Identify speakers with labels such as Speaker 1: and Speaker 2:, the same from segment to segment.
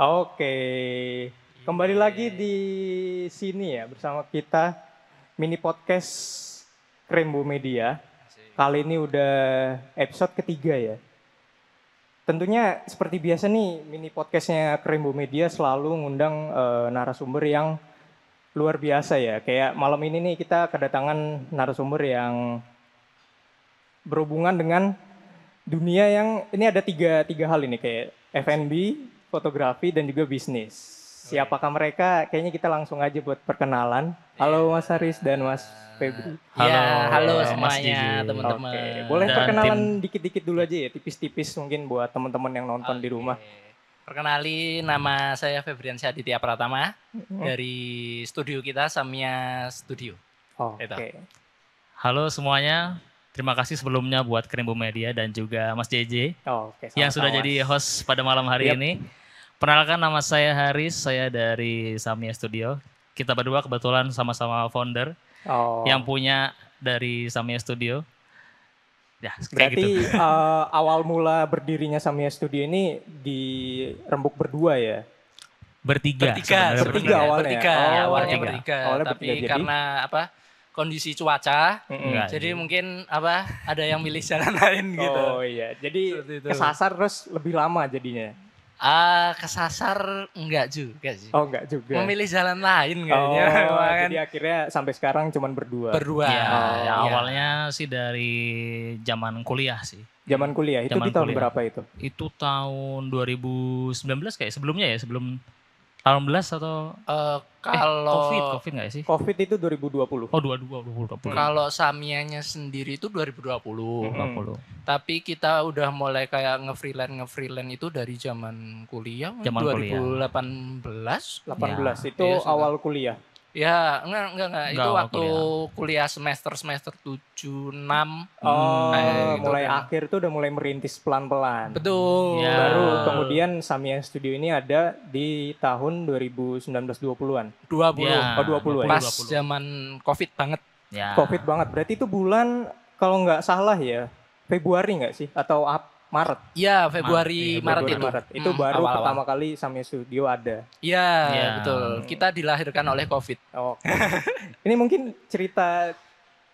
Speaker 1: Oke, kembali lagi di sini ya bersama kita mini podcast Krembo Media. Kali ini udah episode ketiga ya. Tentunya seperti biasa nih mini podcastnya Krembo Media selalu ngundang narasumber yang luar biasa ya. Kayak malam ini nih kita kedatangan narasumber yang berhubungan dengan dunia yang ini ada tiga hal ini kayak F&B, fotografi dan juga bisnis. Siapakah mereka? Kayaknya kita langsung aja buat perkenalan. Halo Mas Haris dan Mas Febri.
Speaker 2: Halo
Speaker 3: Mas
Speaker 2: semuanya
Speaker 3: Gigi.
Speaker 2: teman-teman.
Speaker 1: Oke, boleh
Speaker 3: Dan
Speaker 1: perkenalan dikit-dikit dulu aja ya, tipis-tipis mungkin buat teman-teman yang nonton di rumah.
Speaker 2: Perkenali, nama saya Febriansyah Aditya Pratama dari studio kita Samia Studio.
Speaker 1: Oke.
Speaker 3: Halo semuanya, terima kasih sebelumnya buat Krembo Media dan juga Mas JJ
Speaker 1: Oke,
Speaker 3: yang sudah
Speaker 1: sama-sama,
Speaker 3: jadi
Speaker 1: Mas.
Speaker 3: host pada malam hari
Speaker 1: Yap.
Speaker 3: ini. Perkenalkan, nama saya Haris, saya dari Samia Studio. Kita berdua kebetulan sama-sama founder
Speaker 1: Oh,
Speaker 3: yang punya dari Samia Studio. Ya, kayak
Speaker 1: berarti
Speaker 3: gitu.
Speaker 1: awal mula berdirinya Samia Studio ini di Rembuk berdua ya?
Speaker 3: Bertiga. sebenarnya
Speaker 1: Bertiga awalnya.
Speaker 2: Bertiga,
Speaker 1: Oh,
Speaker 2: awalnya
Speaker 3: bertiga.
Speaker 2: bertiga.
Speaker 1: Awalnya
Speaker 2: Tapi
Speaker 1: bertiga, jadi?
Speaker 2: karena kondisi cuaca,
Speaker 3: Enggak.
Speaker 2: jadi mungkin ada yang milih jalan lain gitu.
Speaker 1: Oh iya, jadi
Speaker 2: Seperti itu.
Speaker 1: kesasar terus lebih lama jadinya.
Speaker 2: Kesasar enggak juga sih.
Speaker 1: Oh enggak juga.
Speaker 2: Memilih jalan lain
Speaker 1: Oh,
Speaker 2: kayaknya. Kan
Speaker 1: jadi akhirnya sampai sekarang cuman berdua.
Speaker 2: berdua.
Speaker 3: Ya,
Speaker 1: Oh,
Speaker 3: ya,
Speaker 2: Iya.
Speaker 3: awalnya sih dari zaman kuliah sih.
Speaker 1: Zaman kuliah itu
Speaker 3: Zaman
Speaker 1: di tahun
Speaker 3: kuliah.
Speaker 1: berapa itu?
Speaker 3: Itu tahun 2019 kayak sebelumnya ya, sebelum 18 atau
Speaker 2: Kalau
Speaker 3: COVID nggak sih?
Speaker 1: Covid itu 2020.
Speaker 3: Oh 22.
Speaker 2: Kalau Samianya sendiri itu 2020.
Speaker 1: Mm-mm.
Speaker 3: 20.
Speaker 2: Tapi kita udah mulai kayak nge-freelance itu dari zaman kuliah,
Speaker 3: Zaman
Speaker 2: 2018.
Speaker 1: 18
Speaker 2: Ya.
Speaker 1: itu
Speaker 2: Iya, sudah.
Speaker 1: awal kuliah.
Speaker 2: Ya, enggak.
Speaker 3: Enggak,
Speaker 2: Itu
Speaker 3: awal
Speaker 2: waktu kuliah semester 7, 6.
Speaker 1: Oh,
Speaker 2: Gitu
Speaker 1: mulai
Speaker 2: kan.
Speaker 1: akhir tuh udah mulai merintis pelan-pelan.
Speaker 2: Betul.
Speaker 3: Ya.
Speaker 1: Baru kemudian Samia Studio ini ada di tahun 2019-20-an.
Speaker 2: 20.
Speaker 3: Ya,
Speaker 1: Oh, 20 ya?
Speaker 2: Pas
Speaker 3: 20.
Speaker 2: zaman Covid banget.
Speaker 3: Ya.
Speaker 1: Covid banget. Berarti itu bulan kalau nggak salah ya Februari nggak sih? Atau Maret?
Speaker 2: Iya, Februari, Maret
Speaker 1: Februari,
Speaker 2: itu.
Speaker 1: Maret. Itu baru
Speaker 2: awal-awal.
Speaker 1: pertama kali Samia Studio ada.
Speaker 2: Iya,
Speaker 3: Ya.
Speaker 2: betul. Kita dilahirkan oleh Covid.
Speaker 1: Oh. Ini mungkin cerita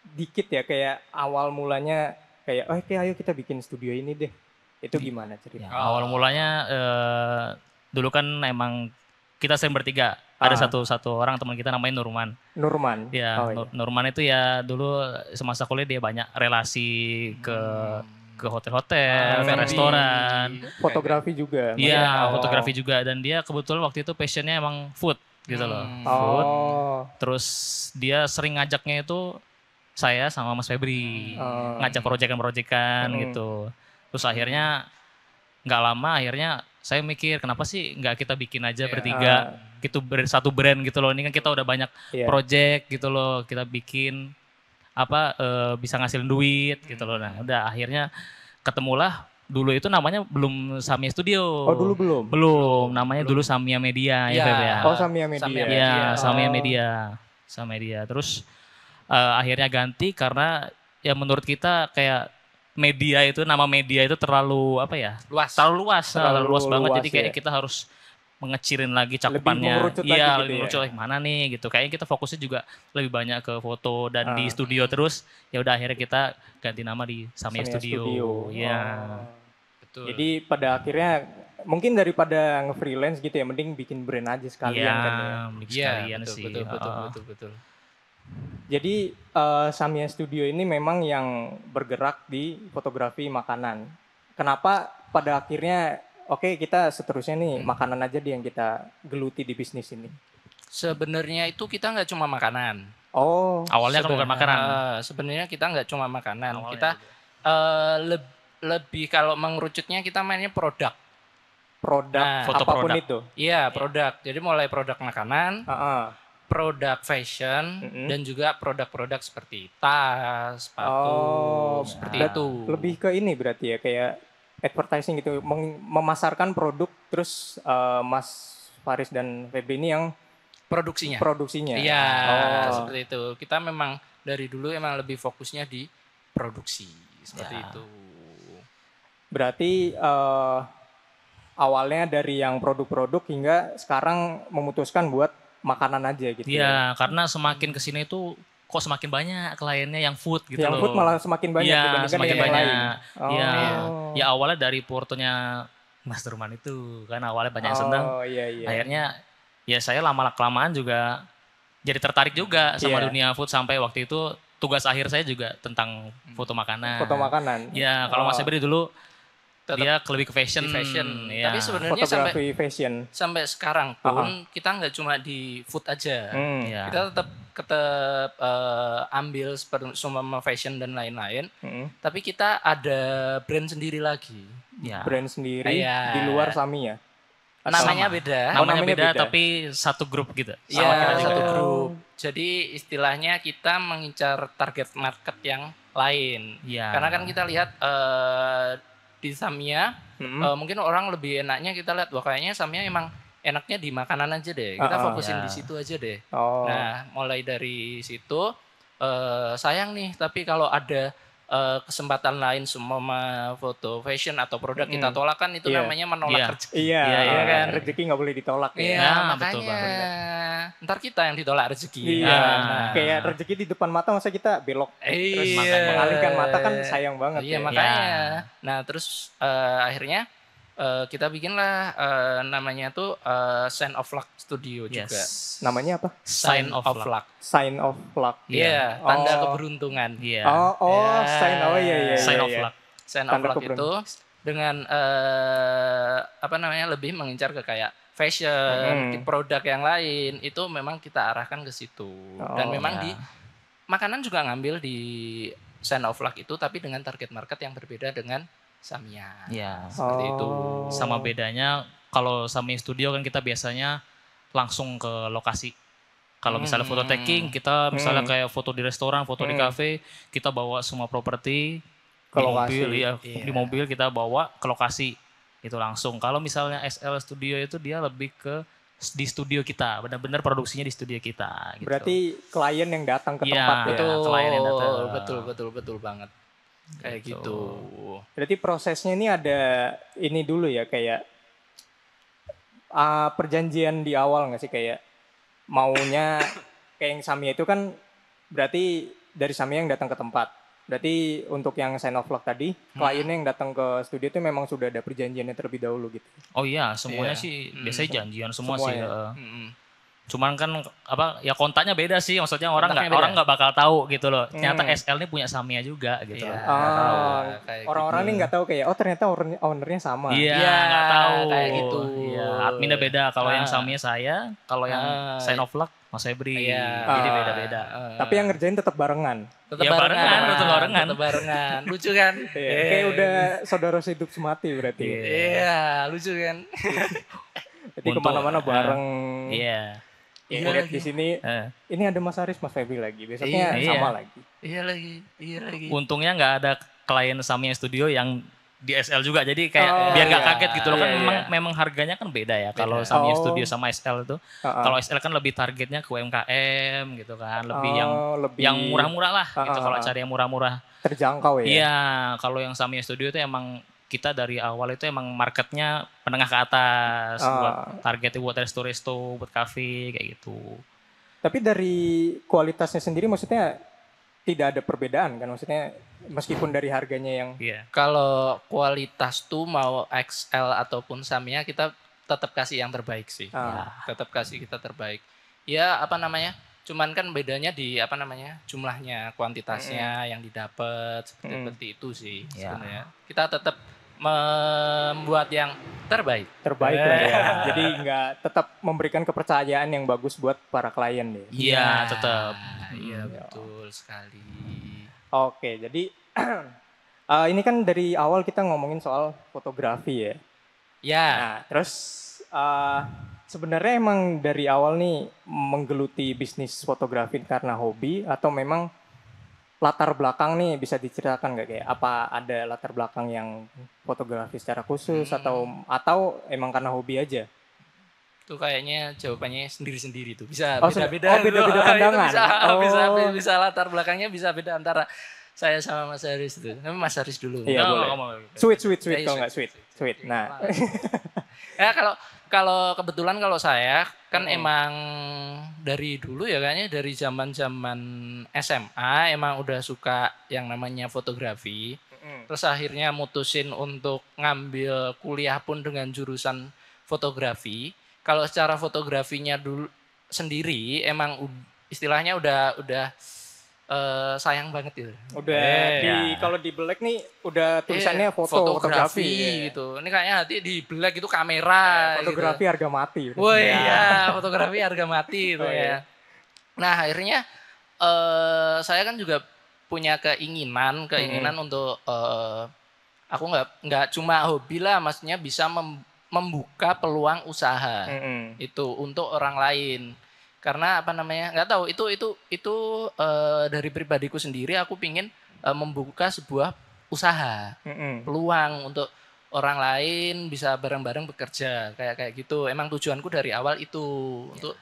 Speaker 1: dikit ya kayak awal mulanya kayak oke ayo kita bikin studio ini deh. Itu gimana
Speaker 3: Ya,
Speaker 1: cerita?
Speaker 3: awal mulanya dulu kan emang kita sering bertiga. Ada satu orang teman kita namanya Nurman.
Speaker 1: Nurman.
Speaker 3: Ya,
Speaker 1: Oh, iya.
Speaker 3: Nurman itu ya dulu semasa kuliah dia banyak relasi ke hotel-hotel, ke
Speaker 2: F&B.
Speaker 3: restoran.
Speaker 1: Fotografi juga.
Speaker 3: Iya,
Speaker 1: Oh.
Speaker 3: fotografi juga, dan dia kebetulan waktu itu passionnya emang food gitu loh. Food.
Speaker 1: Oh.
Speaker 3: Terus dia sering ngajaknya itu saya sama Mas Febri.
Speaker 1: Oh.
Speaker 3: Ngajak proyekan-proyekan gitu. Terus akhirnya nggak lama akhirnya saya mikir kenapa sih nggak kita bikin aja bertiga gitu, satu brand gitu loh. Ini kan kita udah banyak
Speaker 1: Iya.
Speaker 3: project gitu loh, kita bikin bisa ngasilin duit gitu loh. Nah udah akhirnya ketemulah, dulu itu namanya belum Samia Studio.
Speaker 1: Oh, dulu belum.
Speaker 3: Belum, namanya dulu Samia Media ya
Speaker 2: Iya.
Speaker 3: Feb ya.
Speaker 1: Oh, Samia Media.
Speaker 2: Samia
Speaker 3: Iya,
Speaker 2: Media.
Speaker 3: Samia
Speaker 1: Oh.
Speaker 3: Media. Samia Media. Terus akhirnya ganti karena ya menurut kita kayak media itu, nama media itu terlalu apa ya?
Speaker 2: Luas.
Speaker 3: Terlalu luas,
Speaker 1: Terlalu
Speaker 3: luas banget.
Speaker 1: luas
Speaker 3: Jadi kayak
Speaker 1: ya.
Speaker 3: kita harus mengecilin lagi cakupannya.
Speaker 1: mengerucut lagi
Speaker 3: Iya,
Speaker 1: gitu
Speaker 3: lebih
Speaker 1: ya.
Speaker 3: mengerucut lagi mana nih gitu. Kayaknya kita fokusnya juga lebih banyak ke foto dan di studio terus. Ya udah akhirnya kita ganti nama di Samia Studio. Iya.
Speaker 1: Oh.
Speaker 2: Betul.
Speaker 1: Jadi pada akhirnya mungkin daripada nge-freelance gitu ya, mending bikin brand aja sekalian
Speaker 3: Iya,
Speaker 1: kan ya.
Speaker 3: mending
Speaker 2: Iya,
Speaker 3: sekalian
Speaker 2: betul,
Speaker 3: sih.
Speaker 2: betul.
Speaker 1: Jadi Samia Studio ini memang yang bergerak di fotografi makanan. Kenapa pada akhirnya oke kita seterusnya nih makanan aja yang kita geluti di bisnis ini?
Speaker 2: Sebenarnya itu kita nggak cuma makanan.
Speaker 1: Oh,
Speaker 3: Awalnya kan bukan makanan.
Speaker 2: Sebenarnya kita nggak cuma makanan.
Speaker 3: Awalnya
Speaker 2: Kita lebih kalau mengerucutnya kita mainnya produk.
Speaker 1: produk
Speaker 2: Nah,
Speaker 3: foto
Speaker 1: apapun
Speaker 3: produk.
Speaker 1: itu.
Speaker 2: Iya, produk. Jadi mulai produk makanan,
Speaker 1: Heeh.
Speaker 2: produk fashion, dan juga produk-produk seperti tas, sepatu,
Speaker 1: Oh,
Speaker 2: seperti
Speaker 1: berat-
Speaker 2: itu.
Speaker 1: Lebih ke ini berarti ya kayak advertising gitu, memasarkan produk, terus Mas Faris dan Febri ini yang produksinya.
Speaker 2: Iya,
Speaker 1: Oh.
Speaker 2: seperti itu. Kita memang dari dulu emang lebih fokusnya di produksi seperti
Speaker 3: Ya.
Speaker 2: itu.
Speaker 1: Berarti awalnya dari yang produk-produk hingga sekarang memutuskan buat makanan aja gitu.
Speaker 3: Iya, karena semakin kesini itu kok semakin banyak kliennya yang food gitu
Speaker 1: Yang
Speaker 3: loh.
Speaker 1: food malah semakin banyak
Speaker 3: Iya,
Speaker 1: dibandingkan
Speaker 3: semakin
Speaker 1: dengan yang
Speaker 3: banyak.
Speaker 1: lain.
Speaker 3: Iya.
Speaker 1: Oh.
Speaker 3: Ya awalnya dari portonya Mas Durman itu kan awalnya banyak yang seneng.
Speaker 1: Oh iya iya.
Speaker 3: Akhirnya ya saya lama-kelamaan juga jadi tertarik juga sama
Speaker 1: Iya.
Speaker 3: dunia food sampai waktu itu tugas akhir saya juga tentang foto makanan.
Speaker 1: Foto makanan.
Speaker 3: Ya, kalau Mas
Speaker 1: Oh.
Speaker 3: Febri dulu
Speaker 2: Tetap
Speaker 3: dia lebih ke fashion.
Speaker 2: di fashion.
Speaker 3: Ya.
Speaker 2: Tapi sebenarnya
Speaker 1: Fotografi fashion.
Speaker 2: sampai sekarang pun kita nggak cuma di food aja.
Speaker 3: Ya.
Speaker 2: Kita tetap ambil semua fashion dan lain-lain. Tapi kita ada brand sendiri lagi.
Speaker 3: Ya.
Speaker 1: Brand sendiri
Speaker 2: Iya.
Speaker 1: di luar Sami ya.
Speaker 2: Namanya beda.
Speaker 3: Namanya
Speaker 1: namanya
Speaker 3: beda,
Speaker 1: beda.
Speaker 3: tapi satu grup gitu.
Speaker 2: Iya,
Speaker 3: Sama kita juga.
Speaker 2: satu grup. Jadi istilahnya kita mengincar target market yang lain.
Speaker 3: Iya.
Speaker 2: Karena kan kita lihat di Samia mungkin orang lebih enaknya kita lihat wah kayaknya Samia emang enaknya di makanan aja deh. Kita fokusin
Speaker 3: ya.
Speaker 2: di situ aja deh.
Speaker 1: Oh.
Speaker 2: Nah, mulai dari situ sayang nih tapi kalau ada kesempatan lain semua foto fashion atau produk kita tolak kan itu
Speaker 1: Iya.
Speaker 2: namanya menolak
Speaker 3: Iya.
Speaker 2: rezeki.
Speaker 1: Iya,
Speaker 3: Iya,
Speaker 2: kan?
Speaker 1: rezeki nggak boleh ditolak ya.
Speaker 2: Iya,
Speaker 3: Nah,
Speaker 2: makanya
Speaker 3: betul banget.
Speaker 2: ntar kita yang ditolak rezeki.
Speaker 1: Iya,
Speaker 2: Nah,
Speaker 1: kayak rezeki di depan mata masa kita belok terus
Speaker 2: Iya.
Speaker 1: mengalihkan mata kan sayang banget
Speaker 2: Iya
Speaker 1: ya.
Speaker 2: makanya. Nah terus akhirnya kita bikinlah namanya tuh Sign of Luck Studio juga.
Speaker 3: Yes.
Speaker 1: Namanya apa?
Speaker 3: Sign of luck.
Speaker 1: Sign of Luck.
Speaker 2: Iya, tanda
Speaker 1: Oh.
Speaker 2: keberuntungan.
Speaker 3: Iya.
Speaker 1: Oh,
Speaker 2: Ya.
Speaker 1: sign oh iya iya.
Speaker 3: Sign
Speaker 1: iya,
Speaker 3: of
Speaker 1: iya.
Speaker 3: luck.
Speaker 2: Sign of
Speaker 1: Tanda
Speaker 2: Luck itu dengan lebih mengincar ke kayak fashion, produk yang lain itu memang kita arahkan ke situ. Dan memang
Speaker 3: ya.
Speaker 2: di makanan juga ngambil di Sign of Luck itu tapi dengan target market yang berbeda dengan Samia.
Speaker 3: Iya.
Speaker 2: Seperti itu.
Speaker 3: Sama bedanya kalau Sami Studio kan kita biasanya langsung ke lokasi. Kalau misalnya foto taking, kita misalnya kayak foto di restoran, foto di kafe, kita bawa semua properti
Speaker 1: Ke
Speaker 3: di
Speaker 1: lokasi.
Speaker 3: mobil, ya,
Speaker 2: Iya.
Speaker 3: di mobil kita bawa ke lokasi itu langsung. Kalau misalnya SL Studio itu dia lebih ke di studio kita, benar-benar produksinya di studio kita. Gitu.
Speaker 1: Berarti klien yang datang ke
Speaker 3: Iya,
Speaker 1: tempat ya.
Speaker 3: betul. klien yang datang.
Speaker 2: Betul banget. Kayak
Speaker 3: Gitu.
Speaker 2: gitu.
Speaker 1: Berarti prosesnya ini ada ini dulu ya kayak perjanjian di awal nggak sih kayak maunya kayak yang Samia itu kan berarti dari Samia yang datang ke tempat. Berarti untuk yang Sign of Luck tadi kliennya yang datang ke studio itu memang sudah ada perjanjiannya terlebih dahulu gitu.
Speaker 3: Oh iya, semuanya
Speaker 2: Iya.
Speaker 3: sih biasanya janjian semua
Speaker 1: Semua
Speaker 3: sih.
Speaker 1: ya?
Speaker 3: Cuman kan ya kontaknya beda sih, maksudnya orang
Speaker 2: Kontaknya beda.
Speaker 3: nggak bakal tahu gitu loh. Ternyata SL ini punya Samia juga gitu.
Speaker 2: Iya.
Speaker 3: loh.
Speaker 2: kayak
Speaker 1: Orang-orang
Speaker 2: gitu.
Speaker 1: ini nggak tahu kayak oh ternyata ownernya sama.
Speaker 3: Iya,
Speaker 2: Iya,
Speaker 3: nggak tahu.
Speaker 2: kayak gitu.
Speaker 3: Iya, adminnya beda. Kalau yang
Speaker 2: Ah.
Speaker 3: Samia saya, kalau yang
Speaker 2: Ah.
Speaker 3: Sign of Luck Mas Febri.
Speaker 2: Iya.
Speaker 3: Jadi beda-beda.
Speaker 1: Tapi yang ngerjain tetap barengan.
Speaker 2: Tetap
Speaker 3: Ya, barengan, tetap barengan.
Speaker 2: Tetap barengan. Lucu kan?
Speaker 1: Kayak udah saudara sehidup semati berarti.
Speaker 2: Iya, lucu kan?
Speaker 1: Jadi
Speaker 3: Untuk-
Speaker 1: kemana-mana bareng.
Speaker 3: Iya.
Speaker 1: Ya,
Speaker 2: Iya
Speaker 1: lihat
Speaker 2: lagi.
Speaker 1: di sini
Speaker 3: Eh,
Speaker 1: ini ada Mas Aris, Mas Febri lagi. Besoknya
Speaker 3: Iya.
Speaker 1: sama lagi.
Speaker 2: Iya lagi.
Speaker 3: Untungnya nggak ada klien Samia Studio yang di SL juga, jadi kayak biar nggak
Speaker 1: iya.
Speaker 3: kaget gitu loh kan
Speaker 1: Iya,
Speaker 3: memang harganya kan beda ya kalau
Speaker 2: Beda.
Speaker 3: Samia
Speaker 1: Oh.
Speaker 3: Studio sama SL itu. Kalau SL kan lebih targetnya ke UMKM gitu kan, lebih
Speaker 1: lebih
Speaker 3: yang murah-murah lah gitu kalau cari yang murah-murah.
Speaker 1: terjangkau ya.
Speaker 3: Iya, kalau yang Samia Studio itu emang kita dari awal itu emang marketnya menengah ke atas, buat targetnya buat resto-resto, buat kafe kayak gitu.
Speaker 1: Tapi dari kualitasnya sendiri maksudnya tidak ada perbedaan kan? Maksudnya meskipun dari harganya yang
Speaker 3: Iya.
Speaker 2: Kalau kualitas tuh mau XL ataupun Samia kita tetap kasih yang terbaik sih. Tetap kasih kita terbaik. Ya apa namanya? Cuman kan bedanya di apa namanya? Jumlahnya, kuantitasnya yang didapat seperti itu sih
Speaker 3: Ya.
Speaker 2: sebenarnya. Kita tetap membuat yang terbaik.
Speaker 1: terbaik lah ya. Jadi nggak tetap memberikan kepercayaan yang bagus buat para klien deh.
Speaker 3: Iya, tetap.
Speaker 2: Iya, betul sekali.
Speaker 1: Oke, jadi ini kan dari awal kita ngomongin soal fotografi ya.
Speaker 2: Ya,
Speaker 1: Nah, terus sebenarnya emang dari awal nih menggeluti bisnis fotografi karena hobi atau memang latar belakang nih bisa diceritakan nggak kayak apa ada latar belakang yang fotografi secara khusus atau emang karena hobi aja?
Speaker 2: Itu kayaknya jawabannya sendiri-sendiri tuh. Bisa
Speaker 1: Oh,
Speaker 2: beda-beda.
Speaker 1: beda-beda pandangan.
Speaker 2: Bisa latar belakangnya bisa beda antara saya sama Mas Haris itu. Tapi Mas Haris dulu.
Speaker 1: Iya, boleh. Sweet kalau nggak sweet. Nah.
Speaker 2: Ya kalau kebetulan kalau saya kan emang dari dulu ya kayaknya dari zaman-zaman SMA emang udah suka yang namanya fotografi. Terus akhirnya mutusin untuk ngambil kuliah pun dengan jurusan fotografi. Kalau secara fotografinya dulu sendiri emang istilahnya udah sayang banget gitu.
Speaker 1: Kalau di Black nih udah tulisannya fotografi
Speaker 2: gitu. Ini kayaknya nanti di Black itu kamera
Speaker 1: fotografi
Speaker 2: gitu.
Speaker 1: harga mati.
Speaker 2: Wah iya, fotografi harga mati gitu ya. Nah, akhirnya saya kan juga punya keinginan untuk aku nggak cuma hobi lah, maksudnya bisa membuka peluang usaha itu untuk orang lain. Karena apa namanya, nggak tahu itu dari pribadiku sendiri aku pingin membuka sebuah usaha, peluang untuk orang lain bisa bareng-bareng bekerja kayak gitu. Emang tujuanku dari awal itu untuk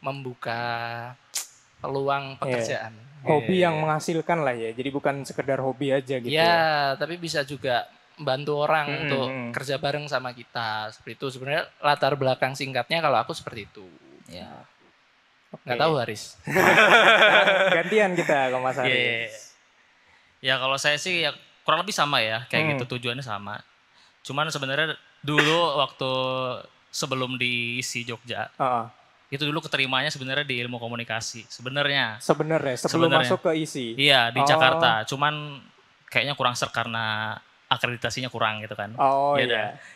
Speaker 2: membuka peluang pekerjaan.
Speaker 1: Hobi yang menghasilkan lah ya, jadi bukan sekedar hobi aja gitu.
Speaker 2: Ya, tapi bisa juga bantu orang untuk kerja bareng sama kita. Seperti itu sebenarnya latar belakang singkatnya kalau aku seperti itu. Ya. Nggak tahu Haris.
Speaker 1: Gantian kita ke Mas Haris.
Speaker 3: Ya kalau saya sih ya kurang lebih sama ya, kayak gitu tujuannya sama. Cuman sebenarnya dulu waktu sebelum di ISI Jogja, itu dulu keterimanya sebenarnya di ilmu komunikasi. Sebenarnya
Speaker 1: sebelum masuk ke ISI.
Speaker 3: Iya di Jakarta. Cuman kayaknya kurang serk karena akreditasinya kurang gitu kan.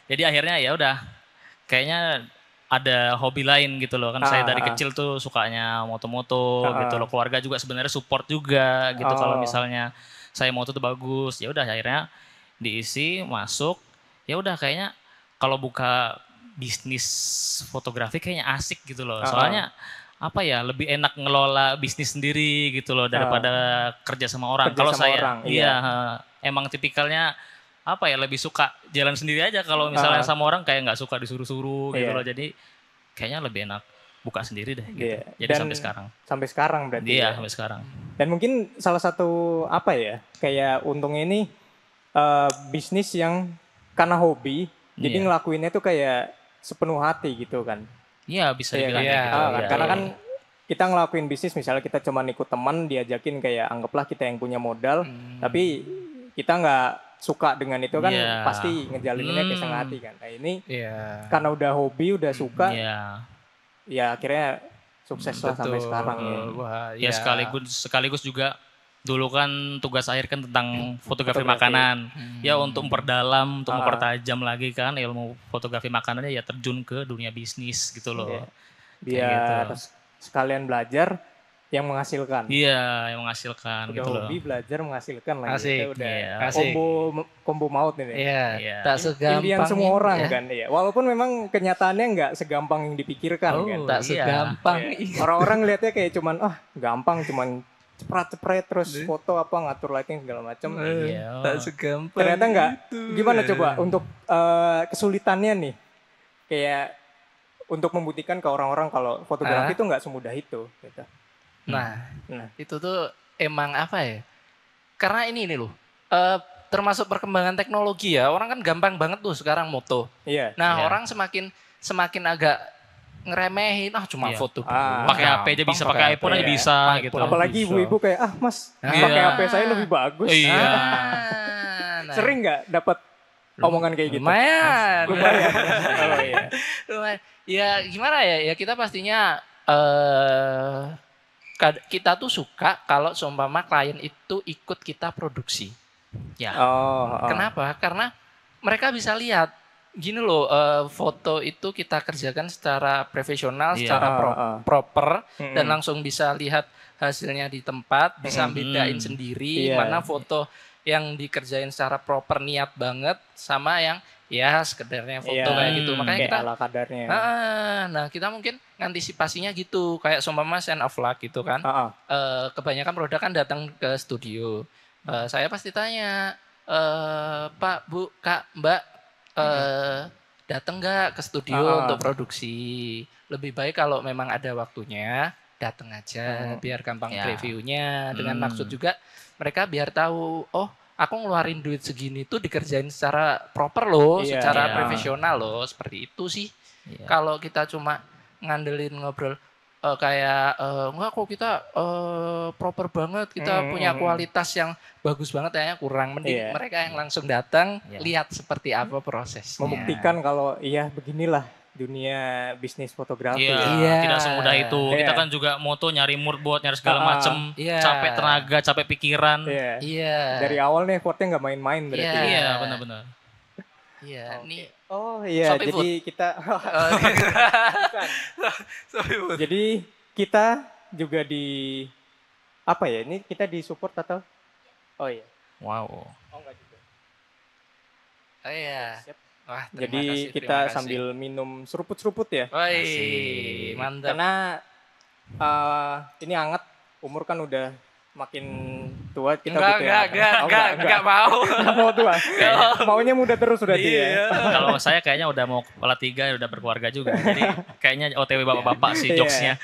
Speaker 3: Jadi akhirnya ya udah kayaknya ada hobi lain gitu loh kan. Saya dari kecil tuh sukanya moto-moto gitu loh. Keluarga juga sebenarnya support juga gitu kalau misalnya saya moto tuh bagus. Ya udah akhirnya diisi masuk. Ya udah kayaknya kalau buka bisnis fotografi kayaknya asik gitu loh. Soalnya apa ya lebih enak ngelola bisnis sendiri gitu loh daripada kerja sama orang. Kalau saya emang tipikalnya apa ya lebih suka jalan sendiri aja kalau misalnya sama orang kayak nggak suka disuruh-suruh gitu loh. Jadi kayaknya lebih enak buka sendiri deh gitu. Jadi sampai sekarang.
Speaker 1: Sampai sekarang berarti.
Speaker 3: Iya, sampai sekarang.
Speaker 1: Dan mungkin salah satu apa ya kayak untungnya ini bisnis yang karena hobi jadi ngelakuinnya tuh kayak sepenuh hati gitu kan.
Speaker 3: Iya, bisa dibilang
Speaker 1: gitu. Karena kan kita ngelakuin bisnis misalnya kita cuma ikut teman diajakin kayak anggaplah kita yang punya modal tapi kita nggak suka dengan itu kan pasti ngejalaninnya kayak setengah hati kan. Nah ini karena udah hobi, udah suka, ya akhirnya sukses lah sampai sekarang ya.
Speaker 3: Ya sekaligus juga dulu kan tugas akhir kan tentang fotografi makanan. Ya untuk memperdalam, untuk mempertajam lagi kan ilmu fotografi makanannya ya terjun ke dunia bisnis gitu loh.
Speaker 1: Biar sekalian belajar yang menghasilkan.
Speaker 3: Iya, yang menghasilkan
Speaker 1: udah
Speaker 3: gitu loh.
Speaker 1: Hobi belajar menghasilkan lagi.
Speaker 2: Asik.
Speaker 1: Udah combo maut ini.
Speaker 2: Iya. Tak segampang
Speaker 1: impian semua orang kan ya. Walaupun memang kenyataannya nggak segampang yang dipikirkan kan.
Speaker 2: Tak segampang.
Speaker 1: Orang-orang lihatnya kayak cuman gampang cuman cepret terus foto apa ngatur lighting segala macam.
Speaker 2: Tak segampang.
Speaker 1: Ternyata enggak. Gimana coba untuk kesulitannya nih? Kayak untuk membuktikan ke orang-orang kalau fotografi itu enggak semudah itu gitu.
Speaker 2: Nah, itu tuh emang apa ya? Karena ini loh. Termasuk perkembangan teknologi ya. Orang kan gampang banget tuh sekarang moto.
Speaker 1: Iya.
Speaker 2: Nah, orang semakin agak ngeremehin cuma foto
Speaker 3: pakai HP aja bisa, pakai iPhone aja bisa gitu.
Speaker 1: Apalagi ibu-ibu kayak mas pakai HP saya lebih bagus. Sering nggak dapat omongan kayak gitu?
Speaker 2: Lumayan. Ya gimana ya? Ya kita pastinya kita tuh suka kalau seumpama klien itu ikut kita produksi. Ya. Kenapa? Karena mereka bisa lihat gini loh, foto itu kita kerjakan secara profesional, secara proper dan langsung bisa lihat hasilnya di tempat, bisa bedain sendiri mana foto yang dikerjain secara proper niat banget sama yang ya sekedarnya foto kayak gitu. Makanya
Speaker 1: kayak
Speaker 2: kita
Speaker 1: ala kadarnya.
Speaker 2: nah kita mungkin ngantisipasinya gitu kayak seumpama send of luck gitu kan. Kebanyakan produk kan datang ke studio. Saya pasti tanya, Pak, Bu, Kak, Mbak, datang nggak ke studio untuk produksi? Lebih baik kalau memang ada waktunya, datang aja biar gampang previewnya. Dengan maksud juga mereka biar tahu, oh aku ngeluarin duit segini tuh dikerjain secara proper loh, secara profesional loh, seperti itu sih. Kalau kita cuma ngandelin ngobrol enggak kok kita proper banget, kita punya kualitas yang bagus banget, kayaknya kurang. Mending mereka yang langsung datang lihat seperti apa prosesnya.
Speaker 1: Membuktikan kalau beginilah dunia bisnis fotografi.
Speaker 3: Tidak semudah itu. Kita kan juga moto nyari mood board, nyari segala macem, capek tenaga, capek pikiran.
Speaker 1: Dari awal nih effortnya nggak main-main berarti.
Speaker 3: Iya, benar-benar.
Speaker 2: Nih.
Speaker 1: Oh iya, jadi
Speaker 2: food.
Speaker 1: kita jadi kita juga ini kita di support atau? Oh iya.
Speaker 3: Wow.
Speaker 1: Oh enggak juga.
Speaker 2: Oh iya.
Speaker 1: Siap.
Speaker 2: Wah,
Speaker 1: jadi kita sambil minum seruput-seruput ya.
Speaker 2: Woi, mantap.
Speaker 1: Karena ini hangat, umur kan udah makin tua, kita
Speaker 2: enggak mau.
Speaker 1: Enggak mau tua. Maunya muda terus berarti ya.
Speaker 3: Kalau saya kayaknya udah mau kepala 3, udah berkeluarga juga. Jadi kayaknya OTW bapak-bapak sih jokesnya.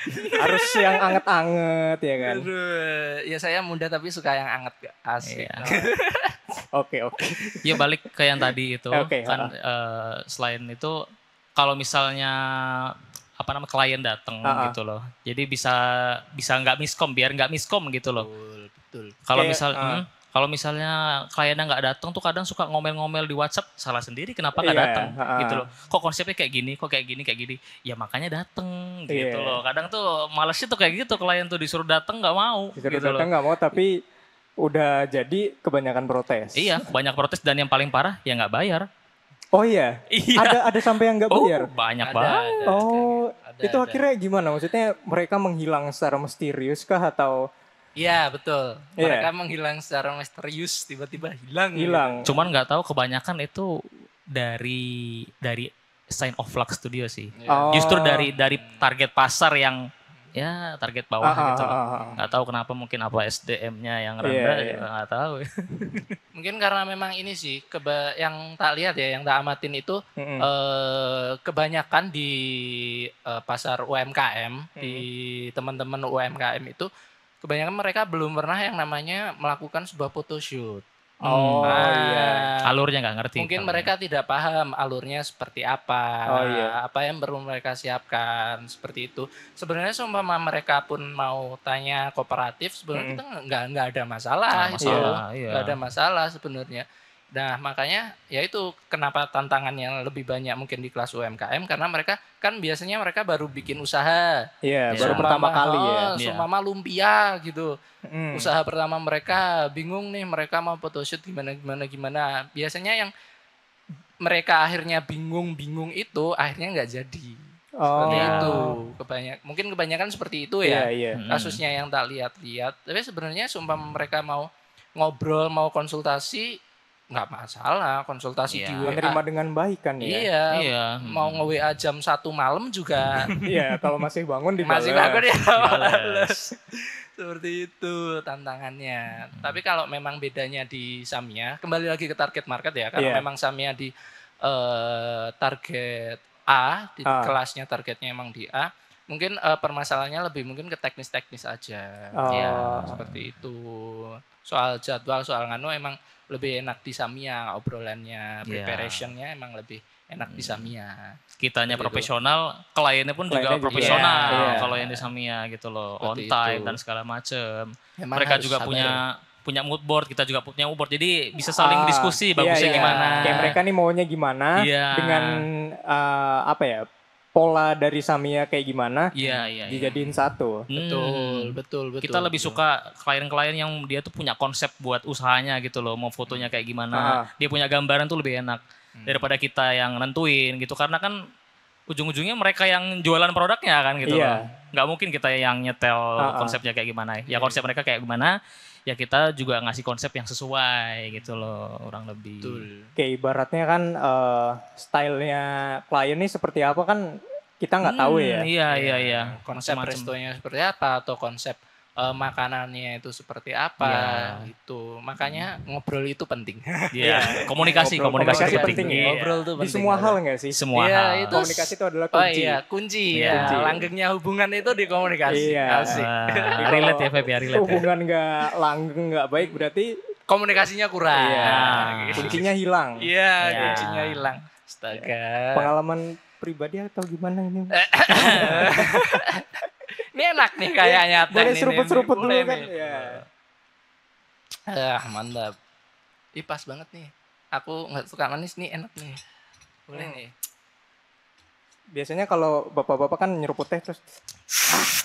Speaker 1: Harus yang anget-anget ya kan.
Speaker 2: Aduh, ya saya muda tapi suka yang anget, gak asik.
Speaker 1: Oke.
Speaker 3: Ya balik ke yang tadi itu kan selain itu kalau misalnya klien datang gitu loh. Jadi bisa nggak miskom, biar nggak miskom gitu loh.
Speaker 2: Betul.
Speaker 3: Kalau misalnya kliennya nggak datang tuh kadang suka ngomel-ngomel di WhatsApp, salah sendiri kenapa nggak datang gitu loh. Kok konsepnya kayak gini, kayak gini. Ya makanya datang gitu loh. Kadang tuh malesnya tuh kayak gitu, klien tuh disuruh datang nggak mau.
Speaker 1: Disuruh datang nggak mau, tapi udah jadi kebanyakan protes.
Speaker 3: Iya, banyak protes dan yang paling parah ya nggak bayar.
Speaker 1: Oh iya? Ada sampai yang nggak bayar?
Speaker 3: Banyak banget.
Speaker 1: Itu akhirnya gimana? Maksudnya mereka menghilang secara misterius kah atau?
Speaker 2: Iya betul. Mereka menghilang secara misterius, tiba-tiba hilang.
Speaker 3: Cuman nggak tahu kebanyakan itu dari sign of luck studio sih. Justru dari target pasar yang target bawah gitu loh. Nggak tahu kenapa, mungkin apa SDM-nya yang rendah juga nggak tahu.
Speaker 2: Mungkin karena memang ini sih yang tak lihat ya, yang tak amatin itu kebanyakan di pasar UMKM, di teman-teman UMKM itu kebanyakan mereka belum pernah yang namanya melakukan sebuah photoshoot.
Speaker 3: Alurnya nggak ngerti.
Speaker 2: Mungkin mereka tidak paham alurnya seperti apa, apa yang perlu mereka siapkan, seperti itu. Sebenarnya seumpama mereka pun mau tanya kooperatif, sebenarnya kita nggak ada masalah itu, nggak ada masalah sebenarnya. Nah makanya ya itu kenapa tantangannya lebih banyak mungkin di kelas UMKM, karena mereka kan biasanya mereka baru bikin usaha.
Speaker 1: Baru pertama kali ya.
Speaker 2: Seumpama lumpia gitu. Usaha pertama mereka bingung nih, mereka mau photoshoot gimana. Biasanya yang mereka akhirnya bingung itu akhirnya nggak jadi. Seperti itu. Mungkin kebanyakan seperti itu ya. Kasusnya yang tak lihat. Tapi sebenarnya seumpama mereka mau ngobrol, mau konsultasi, nggak masalah, konsultasi di WA.
Speaker 1: Menerima dengan baik kan ya.
Speaker 2: Iya. Mau nge-WA jam 1 malam juga.
Speaker 1: Iya, kalau masih bangun dibalas.
Speaker 2: Masih bangun ya balas. Seperti itu tantangannya. Tapi kalau memang bedanya di Samia, kembali lagi ke target market ya. Kalau memang Samia di target A, di kelasnya targetnya emang di A, mungkin permasalahannya lebih mungkin ke teknis-teknis aja. Seperti itu. Soal jadwal, soal emang lebih enak di Samia obrolannya, preparationnya emang lebih enak di Samia.
Speaker 3: Kitanya profesional, kliennya pun juga profesional kalau yang di Samia gitu loh, on time dan segala macem. Mereka juga punya mood board, kita juga punya mood board, jadi bisa saling diskusi bagusnya gimana.
Speaker 1: Kayak mereka nih maunya gimana dengan pola dari Samia kayak gimana, dijadiin satu.
Speaker 2: Betul.
Speaker 3: Kita lebih suka klien-klien yang dia tuh punya konsep buat usahanya gitu loh, mau fotonya kayak gimana, dia punya gambaran tuh lebih enak daripada kita yang nentuin gitu, karena kan ujung-ujungnya mereka yang jualan produknya kan gitu loh. Nggak mungkin kita yang nyetel konsepnya kayak gimana. Ya konsep mereka kayak gimana, ya kita juga ngasih konsep yang sesuai gitu loh, kurang lebih.
Speaker 2: Betul.
Speaker 1: Kayak ibaratnya kan stylenya klien ini seperti apa kan kita nggak tahu ya.
Speaker 3: Iya.
Speaker 2: Konsep
Speaker 3: Macam-macam.
Speaker 2: restonya seperti apa atau konsep makanannya itu seperti apa gitu. Makanya ngobrol itu penting.
Speaker 3: Iya, komunikasi
Speaker 1: Komunikasi
Speaker 3: penting.
Speaker 1: penting ya.
Speaker 3: Iya.
Speaker 2: Ngobrol itu
Speaker 1: Di
Speaker 2: penting.
Speaker 1: semua hal nggak sih?
Speaker 3: Semua
Speaker 2: Iya,
Speaker 3: hal.
Speaker 2: itu
Speaker 1: Komunikasi itu adalah
Speaker 2: Oh
Speaker 1: kunci.
Speaker 2: iya, kunci.
Speaker 3: Iya.
Speaker 2: Ya,
Speaker 1: Kunci.
Speaker 2: langgengnya hubungan itu di komunikasi.
Speaker 1: Iya.
Speaker 2: Asik.
Speaker 3: Relate ya Feb ya, relate ya.
Speaker 1: Hubungan nggak langgeng nggak baik berarti
Speaker 2: Komunikasinya kurang.
Speaker 1: iya,
Speaker 2: Gitu.
Speaker 1: kuncinya hilang.
Speaker 2: Iya,
Speaker 3: Iya.
Speaker 2: kuncinya hilang. Astaga.
Speaker 1: Pengalaman pribadi atau gimana ini?
Speaker 2: Ini enak nih kayaknya.
Speaker 1: Boleh
Speaker 2: Nih,
Speaker 1: seruput-seruput dulu
Speaker 2: boleh
Speaker 1: kan?
Speaker 2: nih.
Speaker 1: Ya.
Speaker 2: Mantap. Ih, pas banget nih. Aku nggak suka manis nih, enak nih. Boleh nih.
Speaker 1: Biasanya kalau bapak-bapak kan nyeruput teh terus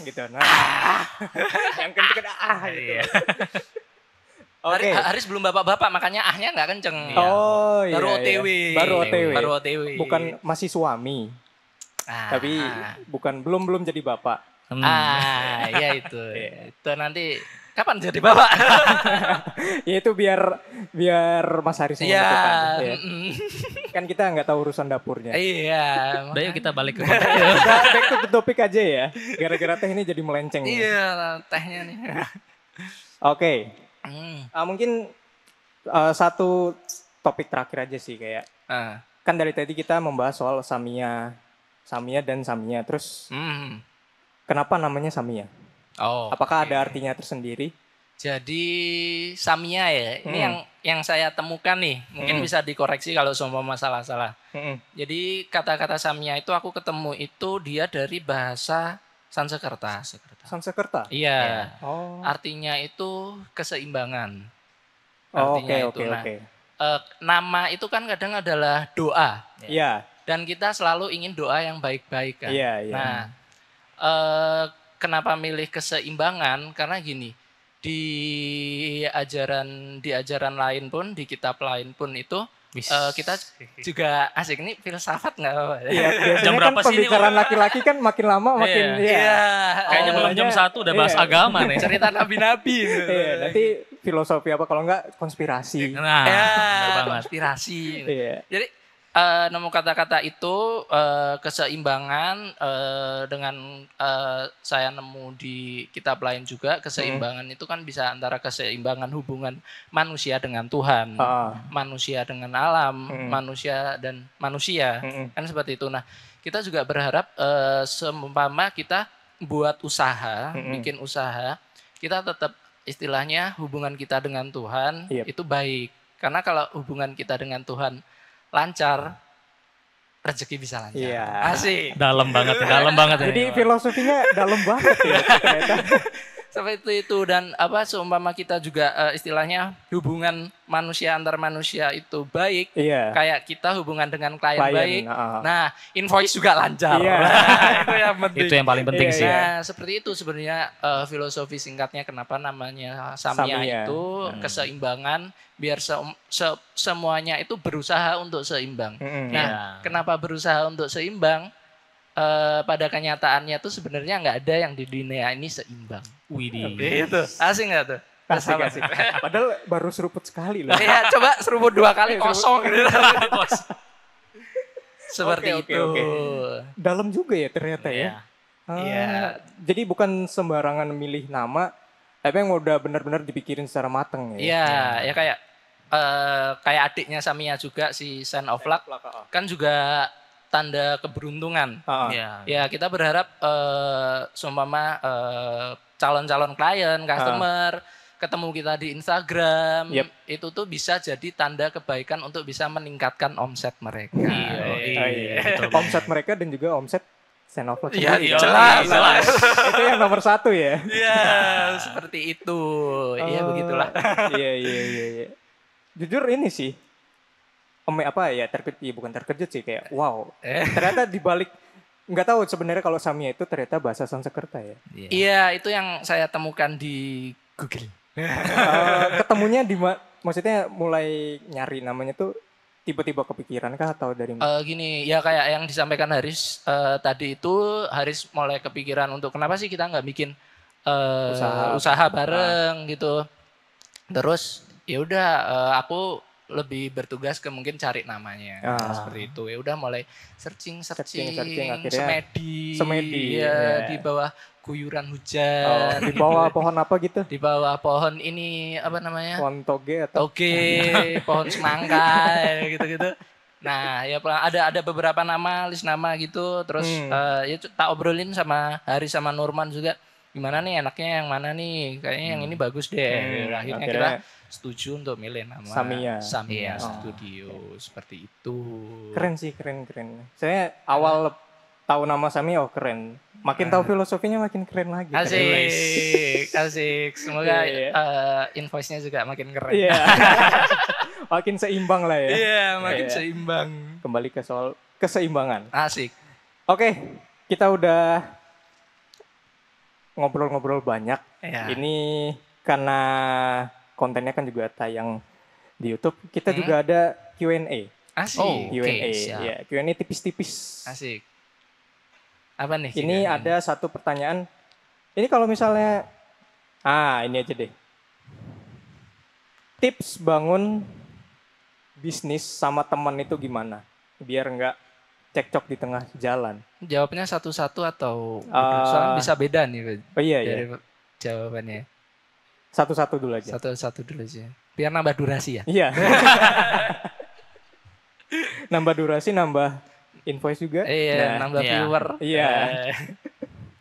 Speaker 1: gitu. Nah, yang kenceng gitu.
Speaker 3: Iya.
Speaker 1: Oke.
Speaker 2: Haris belum bapak-bapak, makanya ahnya nggak kenceng.
Speaker 1: Oh iya.
Speaker 2: Baru
Speaker 1: iya.
Speaker 2: OTW.
Speaker 1: Baru OTW.
Speaker 2: Baru OTW.
Speaker 1: Bukan masih suami, tapi belum jadi bapak.
Speaker 2: Ya itu. Itu nanti kapan jadi bapak?
Speaker 1: Ya itu biar Mas Haris yang
Speaker 2: Iya.
Speaker 1: menentukan. Ya. Kan kita nggak tahu urusan dapurnya.
Speaker 2: Iya.
Speaker 3: Udah yuk kita balik ke
Speaker 1: Kita back to the topic aja ya. Gara-gara teh ini jadi melenceng.
Speaker 2: Iya, tehnya nih.
Speaker 1: Oke. Mungkin satu topik terakhir aja sih kayak. Kan dari tadi kita membahas soal Samia dan Samia. Terus kenapa namanya Samia? Apakah ada artinya tersendiri?
Speaker 2: Jadi Samia ya, ini yang saya temukan nih, mungkin bisa dikoreksi kalau semua masalah-salah. Jadi kata-kata Samia itu aku ketemu itu dia dari bahasa Sanskerta.
Speaker 1: Sanskerta?
Speaker 2: Iya.
Speaker 1: Oh.
Speaker 2: Artinya itu keseimbangan.
Speaker 1: Oke.
Speaker 2: Nama itu kan kadang adalah doa.
Speaker 1: Iya.
Speaker 2: Dan kita selalu ingin doa yang baik-baik kan.
Speaker 1: Iya.
Speaker 2: Nah, kenapa milih keseimbangan? Karena gini, di ajaran lain pun, di kitab lain pun itu kita juga asik nih filsafat nggak apa-apa.
Speaker 1: Iya, biasanya
Speaker 3: Jam berapa
Speaker 1: kan
Speaker 3: sih ini?
Speaker 1: pembicaraan laki-laki kan makin lama makin
Speaker 3: Kayaknya belum jam 1 udah bahas agama nih.
Speaker 2: Cerita nabi-nabi.
Speaker 1: Iya, nanti filosofi apa kalau enggak konspirasi.
Speaker 3: Nah, bener banget.
Speaker 2: Konspirasi.
Speaker 1: Iya.
Speaker 2: Jadi nemu kata-kata itu keseimbangan dengan saya nemu di kitab lain juga keseimbangan itu kan bisa antara keseimbangan hubungan manusia dengan Tuhan, manusia dengan alam, manusia dan manusia kan seperti itu. Nah kita juga berharap seumpama kita buat usaha, bikin usaha, kita tetap istilahnya hubungan kita dengan Tuhan itu baik karena kalau hubungan kita dengan Tuhan lancar, rezeki bisa lancar.
Speaker 1: Iya.
Speaker 2: Asik.
Speaker 3: Dalam banget ya.
Speaker 1: Jadi filosofinya dalam banget ya ternyata.
Speaker 2: Seperti itu dan seumpama kita juga istilahnya hubungan manusia antar manusia itu baik.
Speaker 1: Iya.
Speaker 2: Kayak kita hubungan dengan klien baik. Nah, invoice juga lancar.
Speaker 1: Iya.
Speaker 2: Itu yang penting.
Speaker 3: Itu yang paling penting sih.
Speaker 2: Nah, seperti itu sebenarnya filosofi singkatnya kenapa namanya Samia. Itu keseimbangan biar semuanya itu berusaha untuk seimbang. Nah, kenapa berusaha untuk seimbang? Pada kenyataannya tuh sebenarnya nggak ada yang di dunia ini seimbang.
Speaker 3: Widih.
Speaker 2: Itu asing nggak tuh?
Speaker 1: Asik. Padahal baru seruput sekali loh.
Speaker 2: Ya coba seruput 2 kali kosong gitu. Seperti
Speaker 1: Oke.
Speaker 2: itu.
Speaker 1: Dalam juga ya ternyata ya.
Speaker 2: Iya.
Speaker 1: Jadi bukan sembarangan milih nama, tapi yang udah benar-benar dipikirin secara mateng ya.
Speaker 2: Iya, ya kayak adiknya Samia juga si Sign of Luck kan juga tanda keberuntungan. Ya kita berharap seumpama calon-calon klien, customer ketemu kita di Instagram, itu tuh bisa jadi tanda kebaikan untuk bisa meningkatkan omset mereka.
Speaker 1: Iya. Omset mereka dan juga omset Sign of Luck.
Speaker 2: Iya,
Speaker 3: jelas.
Speaker 1: Itu yang nomor 1 ya.
Speaker 2: Iya, seperti itu. Iya begitulah.
Speaker 1: Iya. Jujur ini sih. Bukan terkejut sih kayak wow. Ternyata dibalik nggak tahu sebenarnya kalau Samia itu ternyata bahasa Sanskerta ya.
Speaker 2: Iya, itu yang saya temukan di Google.
Speaker 1: Ketemunya maksudnya mulai nyari namanya tuh tiba-tiba kepikiran kah atau dari
Speaker 2: gini, ya kayak yang disampaikan Haris tadi itu Haris mulai kepikiran untuk kenapa sih kita nggak bikin usaha bareng gitu. Terus ya udah aku lebih bertugas ke mungkin cari namanya seperti itu. Ya udah mulai searching
Speaker 1: akhirnya semedi
Speaker 2: ya di bawah guyuran hujan.
Speaker 1: Di bawah pohon apa gitu?
Speaker 2: Di bawah pohon ini apa namanya?
Speaker 1: Pohon toge atau
Speaker 2: pohon semangka gitu-gitu. Nah, ya ada beberapa nama, list nama gitu. Terus ya tak obrolin sama Hari sama Nurman juga. Gimana nih enaknya yang mana nih? Kayaknya yang ini bagus deh. Akhirnya kita setuju untuk milih nama Samiya Studio seperti itu.
Speaker 1: Keren sih, keren. Saya awal tahu nama Samiya keren. Makin tahu filosofinya makin keren lagi.
Speaker 2: Asik. Semoga invoice-nya juga makin keren.
Speaker 1: Iya. Makin seimbang lah ya.
Speaker 2: Iya, makin seimbang.
Speaker 1: Kembali ke soal keseimbangan.
Speaker 2: Asik.
Speaker 1: Oke, kita udah ngobrol-ngobrol banyak.
Speaker 2: Ya.
Speaker 1: Ini karena kontennya kan juga tayang di YouTube. Kita juga ada Q&A.
Speaker 2: Asik.
Speaker 1: Q&A. Ya, Q&A tipis-tipis.
Speaker 2: Asik. Apa nih?
Speaker 1: Ini ada satu pertanyaan. Ini kalau misalnya, ini aja deh. Tips bangun bisnis sama teman itu gimana? Biar nggak cekcok di tengah jalan.
Speaker 2: Jawabnya satu-satu atau soalnya bisa beda nih.
Speaker 1: Dari
Speaker 2: jawabannya.
Speaker 1: Satu-satu dulu aja.
Speaker 2: Satu-satu dulu aja. Biar nambah durasi ya.
Speaker 1: Iya. Nambah durasi, nambah invoice juga.
Speaker 2: Iya, nambah viewer.
Speaker 1: Iya.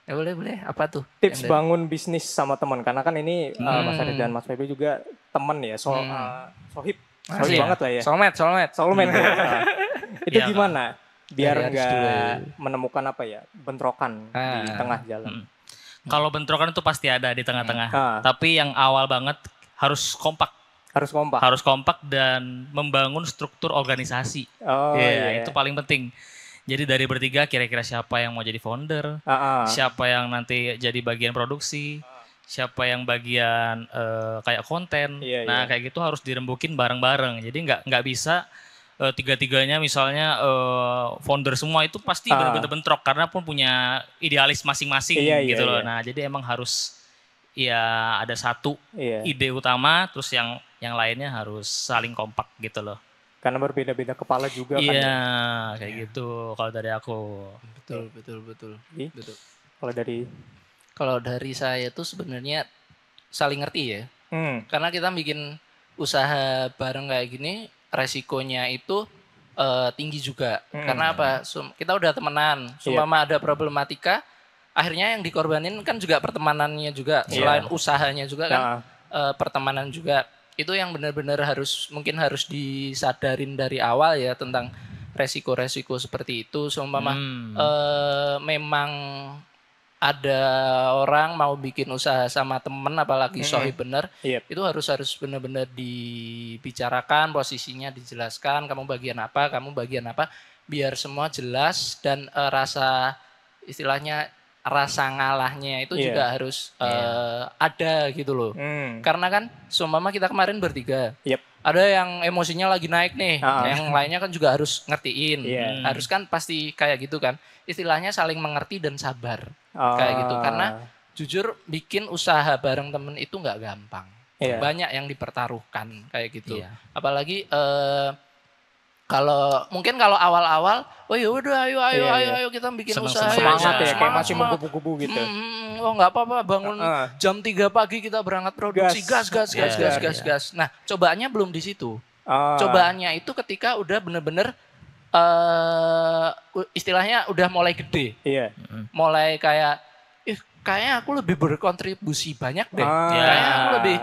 Speaker 2: Ya boleh. Apa tuh?
Speaker 1: Tips bangun bisnis sama teman. Karena kan ini Mas Ari dan Mas Feby juga teman ya. Sohib banget lah ya. Soulmate. Itu gimana? Biar nggak menemukan bentrokan di tengah jalan.
Speaker 3: Kalau bentrokan itu pasti ada di tengah-tengah. Tapi yang awal banget harus kompak. Harus kompak dan membangun struktur organisasi. Itu paling penting. Jadi dari bertiga kira-kira siapa yang mau jadi founder, siapa yang nanti jadi bagian produksi, siapa yang bagian kayak konten. Kayak gitu harus dirembukin bareng-bareng. Jadi nggak bisa tiga-tiganya misalnya founder semua itu pasti benar-benar bentrok karena pun punya idealis masing-masing gitu loh. Nah, jadi emang harus ada satu ide utama, terus yang lainnya harus saling kompak gitu loh.
Speaker 1: Karena berbeda-beda kepala juga kan.
Speaker 3: Iya, kayak gitu kalau dari aku.
Speaker 2: Betul.
Speaker 1: Kalau
Speaker 2: dari saya tuh sebenarnya saling ngerti ya. Karena kita bikin usaha bareng kayak gini, resikonya itu tinggi juga. Karena apa? Kita udah temenan, seumpama ada problematika, akhirnya yang dikorbanin kan juga pertemanannya juga, selain usahanya juga kan, pertemanan juga. Itu yang benar-benar harus disadarin dari awal ya tentang resiko-resiko seperti itu. Seumpama memang ada orang mau bikin usaha sama temen, apalagi sohib bener, itu harus benar-benar dibicarakan, posisinya dijelaskan, kamu bagian apa, biar semua jelas dan rasa ngalahnya itu juga harus ada gitu loh. Karena kan seumpama kita kemarin bertiga, ada yang emosinya lagi naik nih, yang lainnya kan juga harus ngertiin. Harus kan pasti kayak gitu kan. Istilahnya saling mengerti dan sabar. Kayak gitu. Karena jujur bikin usaha bareng temen itu nggak gampang. Banyak yang dipertaruhkan kayak gitu. Apalagi kalau awal-awal, ya udah ayo kita bikin usaha.
Speaker 1: Semangat ya, kayak masih menggebu-gebu gitu.
Speaker 2: Nggak apa-apa, bangun jam 3 pagi kita berangkat produksi, gas. Nah, cobaannya belum di situ. Cobaannya itu ketika udah bener-bener istilahnya udah mulai gede. Mulai kayaknya aku lebih berkontribusi banyak deh. Kayaknya aku lebih.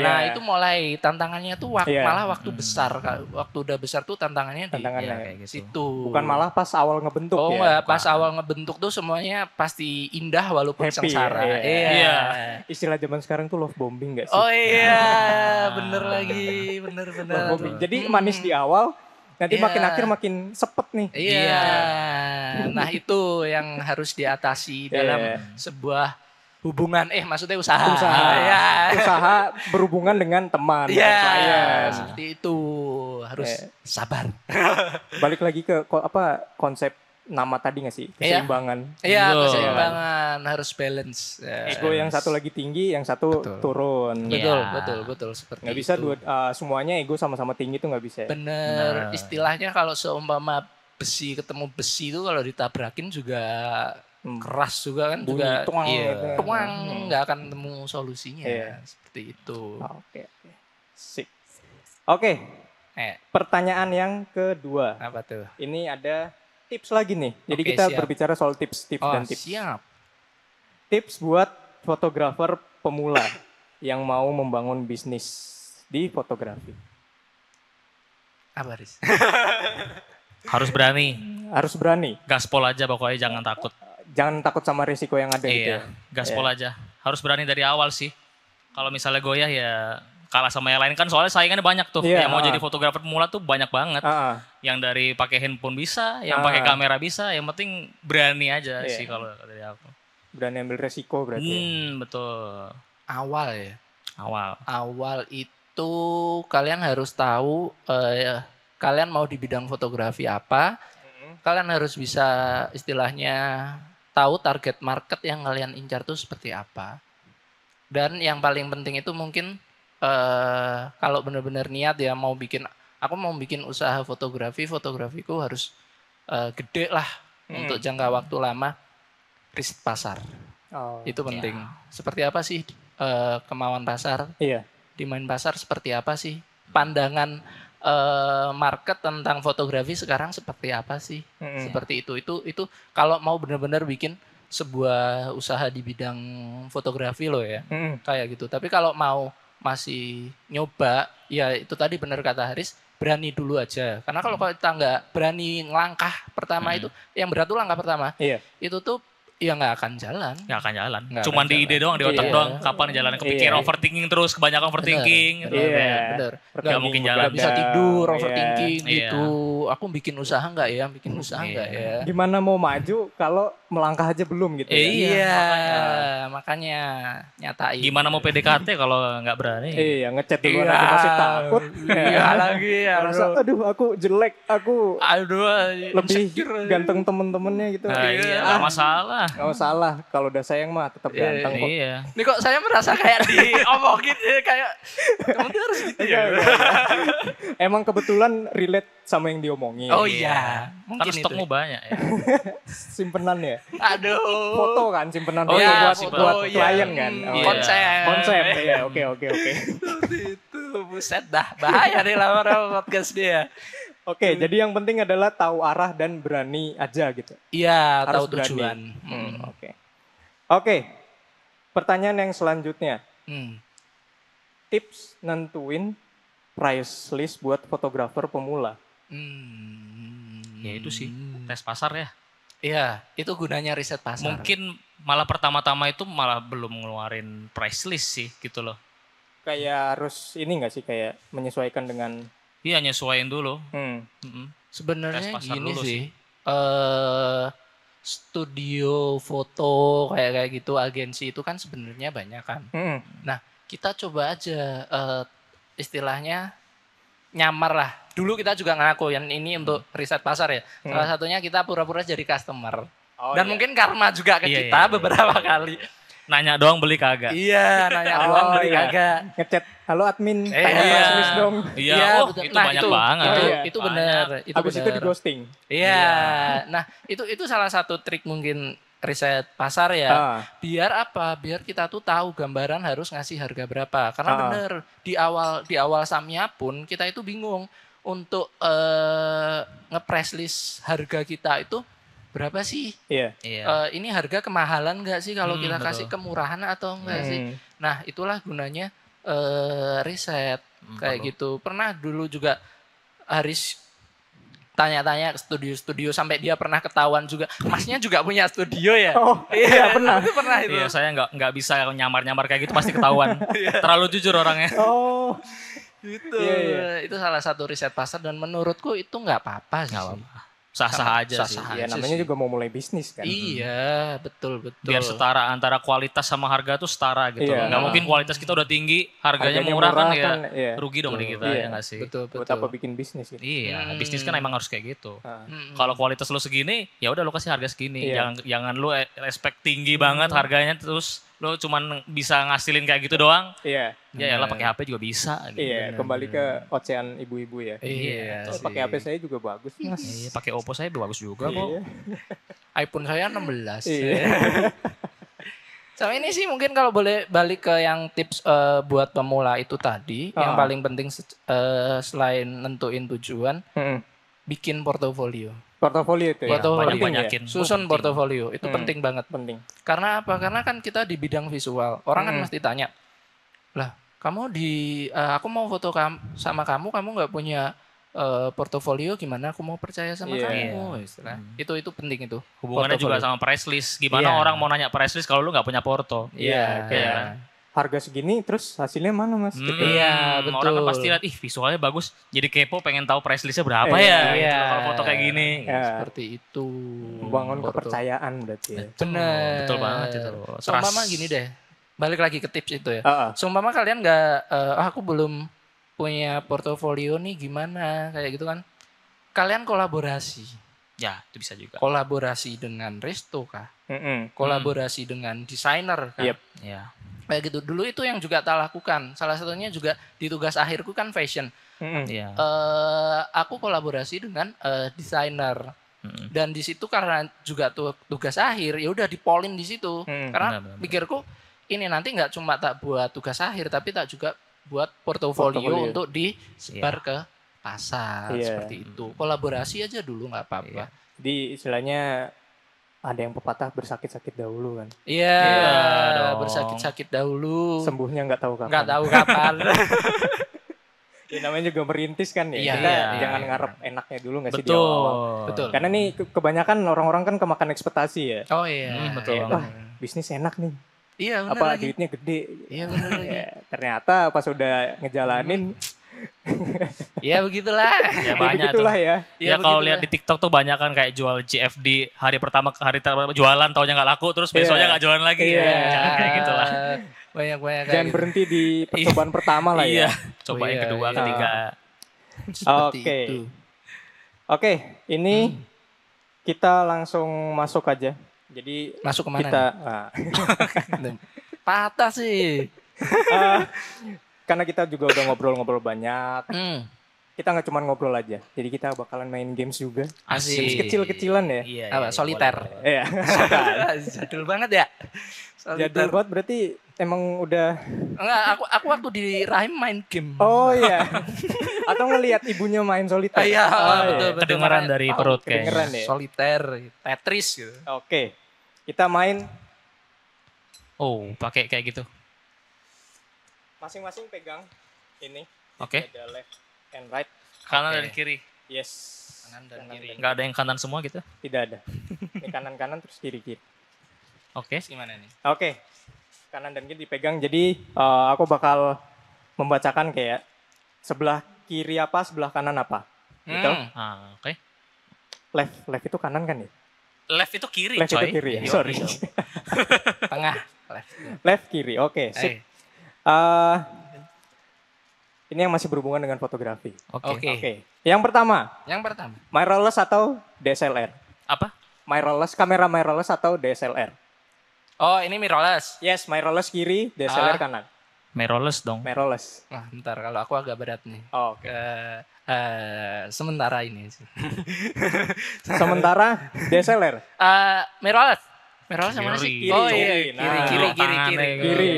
Speaker 2: Nah, itu mulai tantangannya tuh malah waktu besar. Waktu udah besar tuh tantangannya kayak gitu.
Speaker 1: Bukan malah pas awal ngebentuk ya.
Speaker 2: Enggak, pas awal ngebentuk tuh semuanya pasti indah walaupun
Speaker 1: happy,
Speaker 2: sengsara.
Speaker 1: Istilah zaman sekarang tuh love bombing enggak sih?
Speaker 2: Oh iya, bener lagi, bener.
Speaker 1: Jadi manis di awal, nanti makin akhir makin sepet nih.
Speaker 2: Nah itu yang harus diatasi dalam sebuah hubungan, maksudnya usaha.
Speaker 1: Usaha berhubungan dengan teman, klien.
Speaker 2: Seperti itu, harus sabar.
Speaker 1: Balik lagi ke konsep nama tadi nggak sih?
Speaker 2: Iya.
Speaker 1: Keseimbangan.
Speaker 2: Iya,
Speaker 3: Betul.
Speaker 2: keseimbangan harus balance. Ya.
Speaker 1: Ego yang satu lagi tinggi, yang satu
Speaker 2: Betul.
Speaker 1: turun.
Speaker 2: Betul,
Speaker 3: Iya.
Speaker 2: betul seperti
Speaker 1: Nggak bisa
Speaker 2: itu.
Speaker 1: semuanya ego sama-sama tinggi tuh nggak bisa.
Speaker 2: Bener.
Speaker 3: Bener.
Speaker 2: Istilahnya kalau seumpama besi ketemu besi itu kalau ditabrakin juga keras juga kan,
Speaker 1: Bunyi
Speaker 2: juga
Speaker 1: tuang
Speaker 2: iya,
Speaker 1: gitu.
Speaker 2: tuang, nggak akan temu solusinya.
Speaker 1: Iya.
Speaker 2: Seperti itu.
Speaker 1: Oke. Sip. Oke, pertanyaan yang kedua.
Speaker 2: Apa tuh?
Speaker 1: Ini ada tips lagi nih. Jadi
Speaker 2: Oke,
Speaker 1: kita
Speaker 2: siap.
Speaker 1: berbicara soal tips
Speaker 2: Oh,
Speaker 1: dan tips.
Speaker 2: siap.
Speaker 1: Tips buat fotografer pemula yang mau membangun bisnis di fotografi.
Speaker 2: Apa, Riz?
Speaker 3: Harus berani.
Speaker 1: Harus berani.
Speaker 3: Gaspol aja pokoknya, jangan takut.
Speaker 1: Jangan takut sama risiko yang ada gitu ya.
Speaker 3: Gaspol aja. Harus berani dari awal sih. Kalau misalnya goyah ya kalah sama yang lain kan, soalnya saingannya banyak tuh.
Speaker 1: Iya,
Speaker 3: Yang mau jadi fotografer pemula tuh banyak banget. Yang dari pakai handphone bisa, yang pakai kamera bisa, yang penting berani aja sih kalau dari aku.
Speaker 1: Berani ambil resiko berarti.
Speaker 3: Betul.
Speaker 2: Awal ya.
Speaker 3: Awal
Speaker 2: itu kalian harus tahu kalian mau di bidang fotografi apa. Kalian harus bisa istilahnya tahu target market yang kalian incar tuh seperti apa. Dan yang paling penting itu mungkin kalau benar-benar niat ya aku mau bikin usaha fotografiku harus gede lah untuk jangka waktu lama. Riset pasar. Itu penting. Seperti apa sih kemauan pasar?
Speaker 1: Iya.
Speaker 2: Demand pasar seperti apa sih? Pandangan market tentang fotografi sekarang seperti apa sih? Seperti itu. Itu kalau mau benar-benar bikin sebuah usaha di bidang fotografi loh ya. Kayak gitu. Tapi kalau mau masih nyoba, ya itu tadi benar kata Haris, berani dulu aja. Karena kalau kita nggak berani langkah pertama itu, yang berat tuh langkah pertama.
Speaker 1: Iya.
Speaker 2: Itu tuh ya nggak akan jalan.
Speaker 3: Nggak akan jalan.
Speaker 2: Nggak
Speaker 3: Cuman
Speaker 2: akan
Speaker 3: di
Speaker 2: jalan.
Speaker 3: ide doang, di otak
Speaker 2: Iya.
Speaker 3: doang. Kapan jalan kepikiran overthinking terus, kebanyakan overthinking. Gitu.
Speaker 2: Bener.
Speaker 3: Nggak mungkin jalan.
Speaker 2: Nggak bisa tidur,
Speaker 1: Iya.
Speaker 2: overthinking
Speaker 3: Iya.
Speaker 2: gitu. Aku bikin usaha nggak ya? Bikin usaha nggak ya?
Speaker 1: Gimana mau maju kalau melangkah aja belum gitu ya?
Speaker 2: Iya, makanya nyatain.
Speaker 3: Gimana mau PDKT kalau nggak berani?
Speaker 1: Iya, ngechat duluan aja masih takut.
Speaker 2: Iya lagi ya.
Speaker 1: Merasa, aduh aku jelek, aku
Speaker 2: Aduh,
Speaker 1: lebih
Speaker 2: insecure.
Speaker 1: ganteng temen-temennya gitu.
Speaker 3: Nah, iya, nggak masalah.
Speaker 1: Gak masalah, kalau udah sayang mah tetap ganteng kok.
Speaker 3: Iya.
Speaker 2: Ini kok saya merasa kayak diomongin ya, kayak kamu tuh harus gitu ya.
Speaker 1: Emang kebetulan relate sama yang diomongin.
Speaker 2: Oh iya,
Speaker 3: Kan
Speaker 2: mungkin itu.
Speaker 3: stokmu banyak ya.
Speaker 1: Simpenan ya.
Speaker 2: Aduh.
Speaker 1: Foto kan, simpenan
Speaker 3: Oh
Speaker 1: foto
Speaker 3: iya,
Speaker 1: buat,
Speaker 3: foto.
Speaker 1: buat
Speaker 2: Oh iya.
Speaker 1: klien kan.
Speaker 3: Iya.
Speaker 2: Konsep.
Speaker 1: Konsep, iya oke.
Speaker 2: Itu buset dah, bahaya nih lama podcast dia.
Speaker 1: Oke, jadi yang penting adalah tahu arah dan berani aja gitu.
Speaker 2: Iya,
Speaker 1: Harus
Speaker 2: tahu
Speaker 1: berani.
Speaker 2: tujuan.
Speaker 1: Oke, pertanyaan yang selanjutnya.
Speaker 2: Hmm.
Speaker 1: Tips nentuin price list buat fotografer pemula.
Speaker 3: Ya itu sih, tes pasar ya.
Speaker 2: Iya, itu gunanya riset pasar.
Speaker 3: Mungkin malah pertama-tama itu malah belum ngeluarin price list sih gitu loh.
Speaker 1: Kayak harus ini nggak sih, kayak menyesuaikan dengan
Speaker 3: Iya, nyesuaiin dulu.
Speaker 2: Sebenarnya
Speaker 3: Tes pasar
Speaker 2: gini
Speaker 3: dulu
Speaker 2: sih. Studio foto kayak gitu, agensi itu kan sebenarnya banyak kan. Nah, kita coba aja istilahnya nyamar lah. Dulu kita juga ngaku yang ini untuk riset pasar ya. Salah satunya kita pura-pura jadi customer. Dan mungkin karma juga ke
Speaker 3: Iya,
Speaker 2: kita
Speaker 3: iya.
Speaker 2: beberapa kali.
Speaker 3: Nanya doang beli kagak.
Speaker 2: Iya, nanya doang beli
Speaker 1: iya.
Speaker 2: kagak.
Speaker 1: ngechat, halo admin, tanya
Speaker 2: Iya.
Speaker 1: price list dong.
Speaker 3: Iya,
Speaker 2: betul.
Speaker 3: itu banyak banget.
Speaker 2: Itu benar, itu
Speaker 1: Habis itu
Speaker 2: benar.
Speaker 1: di ghosting.
Speaker 2: Iya. Nah, itu salah satu trik mungkin riset pasar ya. Biar apa? Biar kita tuh tahu gambaran harus ngasih harga berapa. Karena bener di awal Samya pun kita itu bingung untuk nge-press list harga kita itu berapa sih?
Speaker 1: Iya.
Speaker 2: Ini harga kemahalan nggak sih kalau kita
Speaker 3: betul.
Speaker 2: kasih kemurahan atau enggak sih? Nah, itulah gunanya riset kayak gitu. Pernah dulu juga Haris tanya-tanya ke studio-studio sampai dia pernah ketahuan juga. Masnya juga punya studio ya?
Speaker 1: Oh, iya pernah.
Speaker 2: Itu pernah itu.
Speaker 3: Iya, saya nggak bisa nyamar-nyamar kayak gitu, pasti ketahuan. Terlalu jujur orangnya.
Speaker 1: Oh,
Speaker 2: Gitu.
Speaker 1: Iya.
Speaker 2: Itu salah satu riset pasar dan menurutku itu nggak apa-apa sih.
Speaker 3: sah-sah aja sih.
Speaker 2: Sah-sah
Speaker 1: Ya
Speaker 2: aja
Speaker 1: namanya
Speaker 2: sih.
Speaker 1: juga mau mulai bisnis kan.
Speaker 2: Iya, betul.
Speaker 3: Biar setara antara kualitas sama harga tuh setara gitu.
Speaker 1: Iya.
Speaker 3: Nggak mungkin kualitas kita udah tinggi, harganya
Speaker 1: Harganya
Speaker 3: murah kan
Speaker 1: murah
Speaker 3: ya
Speaker 1: iya.
Speaker 3: rugi dong di kita
Speaker 1: Iya.
Speaker 3: ya nggak sih?
Speaker 2: Betul.
Speaker 1: Buat apa bikin bisnis gitu.
Speaker 3: Iya, bisnis kan emang harus kayak gitu.
Speaker 1: Ah.
Speaker 3: Kalau kualitas lu segini, ya udah lu kasih harga segini.
Speaker 1: Iya.
Speaker 3: Jangan lu expect tinggi banget harganya terus lu cuman bisa ngasilin kayak gitu doang.
Speaker 1: Iya.
Speaker 3: Ya elah pakai HP juga bisa gitu.
Speaker 1: Iya, kembali ke ocehan ibu-ibu ya.
Speaker 2: Iya
Speaker 1: Oh,
Speaker 2: sih.
Speaker 1: pakai HP saya juga bagus, Mas.
Speaker 3: Iya, pakai Oppo saya bagus juga kok.
Speaker 1: Iya.
Speaker 2: iPhone saya 16.
Speaker 1: Iya.
Speaker 2: Sama ini sih mungkin kalau boleh balik ke yang tips buat pemula itu tadi, yang paling penting selain nentuin tujuan,
Speaker 1: Mm-mm.
Speaker 2: bikin portofolio.
Speaker 1: Portofolio itu ya.
Speaker 2: Portofolio.
Speaker 1: Penting ya?
Speaker 3: Banyakin.
Speaker 2: Susun
Speaker 3: Penting.
Speaker 2: portofolio itu penting banget.
Speaker 1: Penting.
Speaker 2: Karena apa? Karena kan kita di bidang visual. Orang kan mesti tanya, lah kamu aku mau foto sama kamu nggak punya portofolio gimana? Aku mau percaya sama
Speaker 1: Iya.
Speaker 2: kamu. Istilah. Itu penting itu.
Speaker 3: Hubungannya juga
Speaker 2: Portofolio.
Speaker 3: sama price list. Gimana
Speaker 2: Iya.
Speaker 3: orang mau nanya price list kalau lu nggak punya porto?
Speaker 2: Iya,
Speaker 1: kayak
Speaker 3: kan?
Speaker 1: harga segini terus hasilnya mana, Mas? Gitu.
Speaker 2: Iya, betul.
Speaker 3: Orang kan pasti lihat, visualnya bagus. Jadi kepo pengen tahu price listnya berapa
Speaker 1: Iya.
Speaker 3: ya.
Speaker 2: Iya.
Speaker 3: Gitu, kalau foto kayak gini.
Speaker 1: Ya,
Speaker 2: Seperti itu.
Speaker 1: membangun
Speaker 2: Porto.
Speaker 1: kepercayaan berarti ya.
Speaker 2: Bener.
Speaker 3: Betul banget itu.
Speaker 2: Seumpama gini deh. Balik lagi ke tips itu ya.
Speaker 1: Heeh.
Speaker 2: Seumpama kalian nggak, aku belum punya portofolio nih gimana kayak gitu kan. Kalian kolaborasi.
Speaker 3: Ya, itu bisa juga.
Speaker 2: Kolaborasi dengan resto kah?
Speaker 1: Mm-mm.
Speaker 2: Kolaborasi dengan desainer kah?
Speaker 1: Yep.
Speaker 3: Ya.
Speaker 2: Kayak gitu. Dulu itu yang juga tak lakukan. Salah satunya juga di tugas akhirku kan fashion.
Speaker 1: Mm-mm.
Speaker 3: Iya.
Speaker 2: Aku kolaborasi dengan desainer. Dan di situ karena juga tugas akhir ya udah dipolin di situ. Karena
Speaker 3: Benar.
Speaker 2: pikirku ini nanti nggak cuma tak buat tugas akhir tapi tak juga buat portofolio
Speaker 1: Portofolio.
Speaker 2: untuk disebar ke pasar
Speaker 1: Iya.
Speaker 2: seperti itu. Kolaborasi aja dulu nggak apa-apa.
Speaker 1: Jadi istilahnya ada yang pepatah bersakit-sakit dahulu kan.
Speaker 2: Iya,
Speaker 3: dong.
Speaker 2: bersakit-sakit dahulu.
Speaker 1: Sembuhnya nggak tahu kapan.
Speaker 2: Nggak tahu kapan.
Speaker 1: Ya, namanya juga merintis kan ya.
Speaker 2: Iya,
Speaker 1: Kita
Speaker 2: iya,
Speaker 1: jangan
Speaker 2: iya.
Speaker 1: ngarep enaknya dulu nggak sih di
Speaker 3: Betul.
Speaker 1: awal.
Speaker 2: Betul.
Speaker 1: Karena nih kebanyakan orang-orang kan kemakan ekspektasi ya.
Speaker 2: Oh iya.
Speaker 3: betul
Speaker 1: Kayak,
Speaker 3: banget.
Speaker 1: wah bisnis enak nih.
Speaker 2: Iya benar
Speaker 1: Apa
Speaker 2: lagi.
Speaker 1: duitnya gede.
Speaker 2: Iya benar lagi.
Speaker 1: Ya, ternyata pas udah ngejalanin
Speaker 2: Iya begitulah.
Speaker 3: Ya
Speaker 1: ya
Speaker 3: banyak tuh.
Speaker 1: begitulah ya.
Speaker 2: Iya,
Speaker 3: Ya kalau
Speaker 2: begitulah.
Speaker 3: lihat di TikTok tuh banyak kan kayak jual GFD hari pertama jualan taunya nggak laku terus besoknya
Speaker 1: Iya.
Speaker 3: nggak jualan lagi.
Speaker 1: Iya.
Speaker 3: Ya, jangan kayak gitu lah.
Speaker 2: Banyak kayak
Speaker 1: Jangan
Speaker 2: gitu.
Speaker 1: berhenti di percobaan pertama lah
Speaker 3: Iya.
Speaker 1: ya.
Speaker 3: Coba yang
Speaker 2: Iya,
Speaker 3: kedua,
Speaker 2: iya.
Speaker 3: ketiga.
Speaker 2: Seperti
Speaker 1: Oke.
Speaker 2: itu.
Speaker 1: Oke, ini kita langsung masuk aja. Jadi
Speaker 2: Masuk kemana
Speaker 1: kita
Speaker 2: Patah sih.
Speaker 1: karena kita juga udah ngobrol-ngobrol banyak. Kita nggak cuma ngobrol aja. Jadi kita bakalan main games juga.
Speaker 2: Asik.
Speaker 1: Games kecil-kecilan ya.
Speaker 3: Iya.
Speaker 2: Apa? Soliter.
Speaker 1: Iya.
Speaker 2: Jadul banget ya.
Speaker 1: Jadul banget berarti emang udah.
Speaker 2: Enggak, aku waktu di Rahim main game.
Speaker 1: Oh iya. Atau ngelihat ibunya main soliter.
Speaker 2: Iya, betul.
Speaker 3: Kedengeran
Speaker 2: Makanya-
Speaker 3: dari perut
Speaker 1: kedengeran
Speaker 3: kayaknya.
Speaker 1: ya.
Speaker 2: Soliter, Tetris gitu.
Speaker 1: Oke. Kita main
Speaker 3: Oh, pakai kayak gitu.
Speaker 1: masing-masing pegang ini.
Speaker 3: Oke.
Speaker 1: Ada left and right.
Speaker 3: Kanan
Speaker 2: Oke.
Speaker 3: dan kiri.
Speaker 1: Yes.
Speaker 2: Kanan dan kiri.
Speaker 3: Nggak ada yang kanan semua gitu.
Speaker 1: Tidak ada. Ini kanan-kanan terus kiri-kiri.
Speaker 3: Oke.
Speaker 2: Gimana nih?
Speaker 1: Oke. Kanan dan kiri dipegang. Jadi aku bakal membacakan kayak sebelah kiri apa, sebelah kanan apa. Gitu.
Speaker 3: Oke.
Speaker 1: Left itu kanan kan ya?
Speaker 3: Left itu kiri,
Speaker 1: Left
Speaker 3: coy.
Speaker 1: itu kiri ya.
Speaker 3: Iya,
Speaker 1: Sorry.
Speaker 3: iya.
Speaker 2: Tengah. Left.
Speaker 1: Left kiri. Oke, sip.
Speaker 2: Eh,
Speaker 1: Ini yang masih berhubungan dengan fotografi.
Speaker 3: Oke.
Speaker 2: Oke.
Speaker 1: Yang pertama,
Speaker 2: Yang pertama.
Speaker 1: mirrorless atau DSLR?
Speaker 3: Apa?
Speaker 1: Kamera mirrorless atau DSLR?
Speaker 2: Oh, ini mirrorless.
Speaker 1: Yes, mirrorless kiri, DSLR
Speaker 2: Ah.
Speaker 1: kanan.
Speaker 3: Mirrorless dong.
Speaker 1: Mirrorless.
Speaker 2: Nah, bentar kalau aku agak berat nih.
Speaker 1: Oke.
Speaker 2: Sementara ini sih.
Speaker 1: Sementara DSLR.
Speaker 2: Mirrorless. Mirrorless yang mana sih?
Speaker 3: Kiri.
Speaker 2: Oh iya,
Speaker 1: Kiri.
Speaker 2: kiri,
Speaker 1: Nah,
Speaker 2: kiri, kiri,
Speaker 3: tangannya
Speaker 2: kiri.
Speaker 3: gitu.
Speaker 1: Kiri.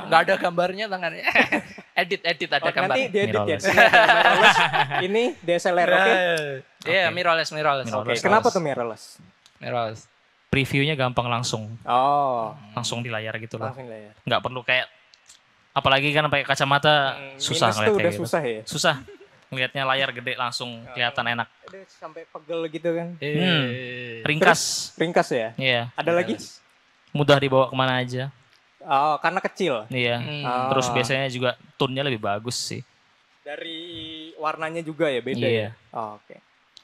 Speaker 2: Nggak ada gambarnya tangannya. edit ada
Speaker 1: Oh,
Speaker 2: gambar.
Speaker 1: nanti diedit ya.
Speaker 3: Mirrorless.
Speaker 1: Mirrorless. Ini DSLR, oke?
Speaker 2: Iya, mirrorless.
Speaker 1: Oke,
Speaker 3: Mirrorless.
Speaker 1: kenapa tuh mirrorless?
Speaker 2: Mirrorless.
Speaker 3: Previewnya gampang langsung.
Speaker 1: Oh,
Speaker 3: Langsung di layar gitu loh.
Speaker 1: langsung layar.
Speaker 3: Nggak perlu kayak apalagi kan pakai kacamata susah
Speaker 1: Minus tuh
Speaker 3: ngeliat
Speaker 1: udah
Speaker 3: kayak gitu.
Speaker 1: susah ya.
Speaker 3: Susah. Ngelihatnya layar gede langsung kelihatan enak.
Speaker 1: Aduh, sampai pegel gitu kan.
Speaker 3: Ringkas.
Speaker 1: Ringkas ya.
Speaker 3: Iya.
Speaker 1: Ada lagi?
Speaker 3: Mudah dibawa kemana aja.
Speaker 1: Oh, karena kecil.
Speaker 3: Iya.
Speaker 1: Ah.
Speaker 3: Terus biasanya juga tone-nya lebih bagus sih.
Speaker 1: Dari warnanya juga ya beda
Speaker 3: Iya.
Speaker 1: ya. Oh, oke.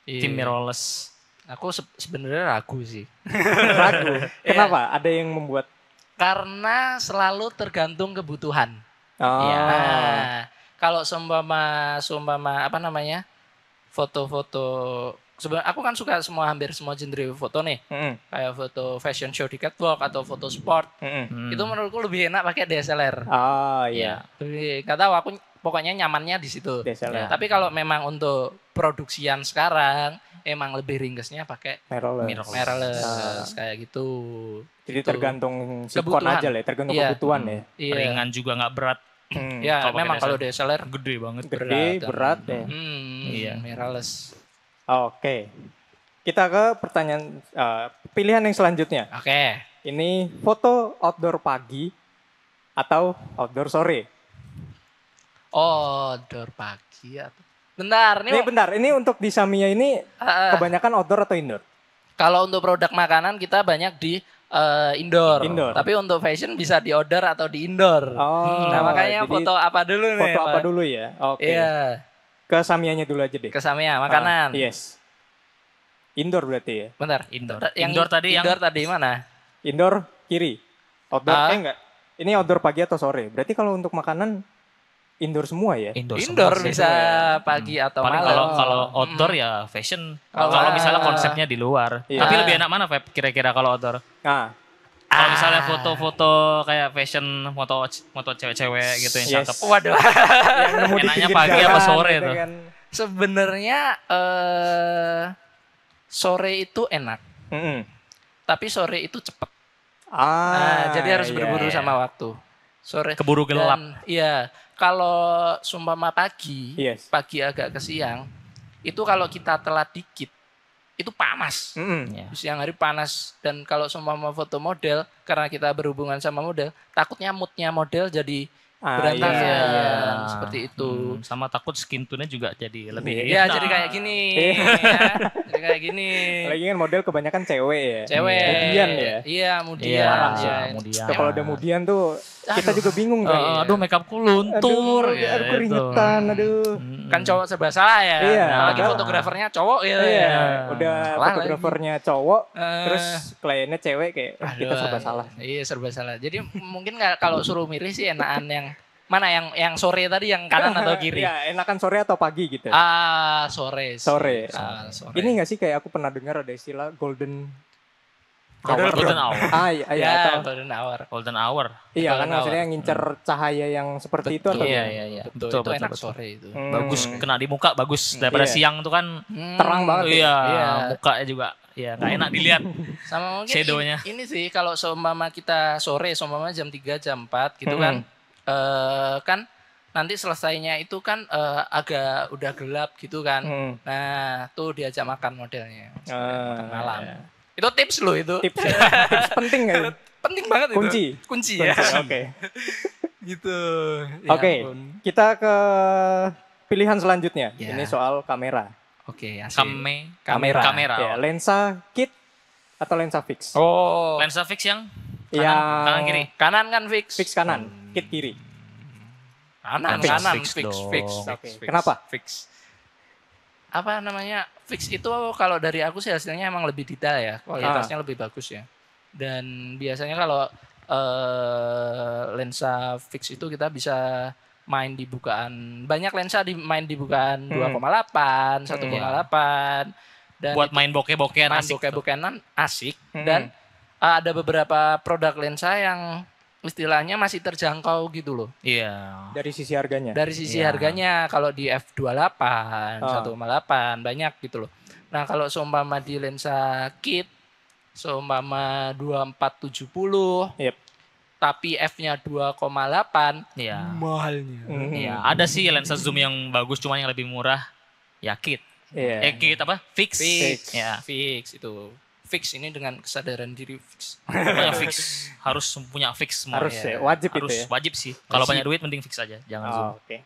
Speaker 3: Tim mirrorless.
Speaker 2: Aku sebenarnya ragu sih.
Speaker 1: Ragu. Kenapa? Ada yang membuat?
Speaker 2: Karena selalu tergantung kebutuhan.
Speaker 1: Oh.
Speaker 2: Ya. Kalau seumpama apa namanya? Foto-foto aku kan suka hampir semua genre foto nih. Kayak foto fashion show di catwalk atau foto sport. Itu menurutku lebih enak pakai DSLR.
Speaker 1: Oh iya.
Speaker 2: Gak tahu, aku pokoknya nyamannya di situ.
Speaker 1: DSLR.
Speaker 2: Tapi kalau memang untuk produksian sekarang emang lebih ringkesnya pakai mirrorless kayak gitu.
Speaker 1: Jadi tergantung sikon
Speaker 2: kebutuhan
Speaker 1: aja lah, tergantung kebutuhan ya.
Speaker 2: Iya.
Speaker 3: Ringan juga nggak berat.
Speaker 2: Ya, memang kalau DSLR
Speaker 3: gede banget.
Speaker 1: Berat ya.
Speaker 3: Iya.
Speaker 2: Mirrorless.
Speaker 1: Oke. Kita ke pertanyaan pilihan yang selanjutnya.
Speaker 2: Oke.
Speaker 1: Ini foto outdoor pagi atau outdoor sore?
Speaker 2: Outdoor pagi atau bentar,
Speaker 1: ini untuk di Samia ini kebanyakan outdoor atau indoor?
Speaker 2: Kalau untuk produk makanan kita banyak di indoor. Tapi untuk fashion bisa di outdoor atau di indoor. Nah, makanya foto apa dulu nih?
Speaker 1: Foto apa dulu ya? Oke.
Speaker 2: Iya.
Speaker 1: Ke Samianya dulu aja deh.
Speaker 2: Ke Samia, makanan.
Speaker 1: Yes. Indoor berarti ya?
Speaker 2: Bentar.
Speaker 3: Indoor.
Speaker 2: Indoor tadi mana?
Speaker 1: Indoor kiri. Outdoor enggak. Ini outdoor pagi atau sore. Berarti kalau untuk makanan indoor semua ya?
Speaker 2: Indoor bisa pagi atau malam.
Speaker 3: Kalau outdoor ya fashion. Kalau misalnya konsepnya di luar. Tapi lebih enak mana Feb kira-kira kalau outdoor? Kalau misalnya foto-foto kayak fashion, foto cewek-cewek gitu yang cakep.
Speaker 2: Waduh.
Speaker 3: Enaknya pagi apa sore tuh?
Speaker 2: Sebenarnya sore itu enak. Tapi sore itu cepat. Jadi harus berburu sama waktu. Sore
Speaker 3: keburu gelap.
Speaker 2: Iya. Kalau sumpama pagi agak ke siang, itu kalau kita telat dikit, itu panas. Siang hari panas. Dan kalau sumpama foto model, karena kita berhubungan sama model, takutnya moodnya model jadi berantakan. Seperti itu.
Speaker 3: Sama takut skin tone-nya juga jadi lebih.
Speaker 2: Iya, jadi kayak gini. Jadi kayak gini.
Speaker 1: Lagi kan model kebanyakan cewek ya.
Speaker 2: Mudian ya. Iya, mudian.
Speaker 1: Kalau udah mudian tuh kita juga bingung kan.
Speaker 3: Aduh, makeupku luntur.
Speaker 1: Aduh, keringetan,
Speaker 2: Kan cowok serba salah ya.
Speaker 1: Iya.
Speaker 2: Apalagi fotografernya cowok ya.
Speaker 1: Udah fotografernya cowok, terus kliennya cewek kayak kita serba salah.
Speaker 2: Iya, serba salah. Jadi mungkin kalau suruh milih sih enakan yang mana yang sore tadi, yang kanan atau kiri?
Speaker 1: Iya, enakan sore atau pagi gitu.
Speaker 2: Sore.
Speaker 1: Sore. Ini nggak sih kayak aku pernah dengar ada istilah golden
Speaker 3: hour.
Speaker 2: Golden hour.
Speaker 1: Iya kan maksudnya ngincer cahaya yang seperti itu atau
Speaker 2: iya. Betul, itu enak sore itu.
Speaker 3: Bagus kena di muka, bagus daripada siang tuh kan
Speaker 1: terang banget.
Speaker 3: Iya, mukanya juga ya nggak enak dilihat.
Speaker 2: Sama mungkin
Speaker 3: shadownya.
Speaker 2: Ini sih kalau seumpama kita sore, seumpama jam 3 jam 4 gitu kan. Kan nanti selesainya itu kan agak udah gelap gitu kan. Nah, tuh diajak makan modelnya. Makan malam.
Speaker 1: Iya.
Speaker 2: Itu tips loh itu.
Speaker 1: Tips penting kan?
Speaker 2: Penting banget itu. Kunci ya.
Speaker 1: Oke.
Speaker 2: Gitu.
Speaker 1: Oke, kita ke pilihan selanjutnya.
Speaker 2: Ya.
Speaker 1: Ini soal kamera.
Speaker 2: Oke,
Speaker 3: kamera.
Speaker 1: Ya, lensa kit atau lensa fix?
Speaker 3: Lensa fix yang
Speaker 1: kanan
Speaker 3: kiri.
Speaker 2: Kanan kan fix.
Speaker 1: Fix kanan, kit kiri.
Speaker 2: Kanan fix.
Speaker 1: Oke. Kenapa?
Speaker 2: Fix. Apa namanya? Fix itu kalau dari aku sih hasilnya emang lebih detail ya, kualitasnya lebih bagus ya. Dan biasanya kalau lensa fix itu kita bisa main di bukaan, banyak lensa main di bukaan 2,8, 1,8. Dan
Speaker 3: buat main bokeh-bokehan asik.
Speaker 2: Bokeh-bokehan asik. Dan ada beberapa produk lensa yang istilahnya masih terjangkau gitu loh.
Speaker 3: Iya.
Speaker 1: Dari sisi harganya.
Speaker 2: Dari sisi harganya kalau di f28, 1,8 banyak gitu loh. Nah, kalau seumpama di lensa kit seumpama 2470. Tapi f-nya 2,8, mahalnya.
Speaker 3: Iya, ada sih lensa zoom yang bagus cuma yang lebih murah. Ya kit. Kit apa? Fix. Ya,
Speaker 2: fix itu. Fix ini dengan kesadaran diri fix.
Speaker 3: Pokoknya fix. Harus punya fix semua.
Speaker 1: Harus ya, wajib
Speaker 3: harus
Speaker 1: itu ya.
Speaker 3: Wajib sih. Kalau banyak duit mending fix aja, jangan zoom.
Speaker 1: Oke.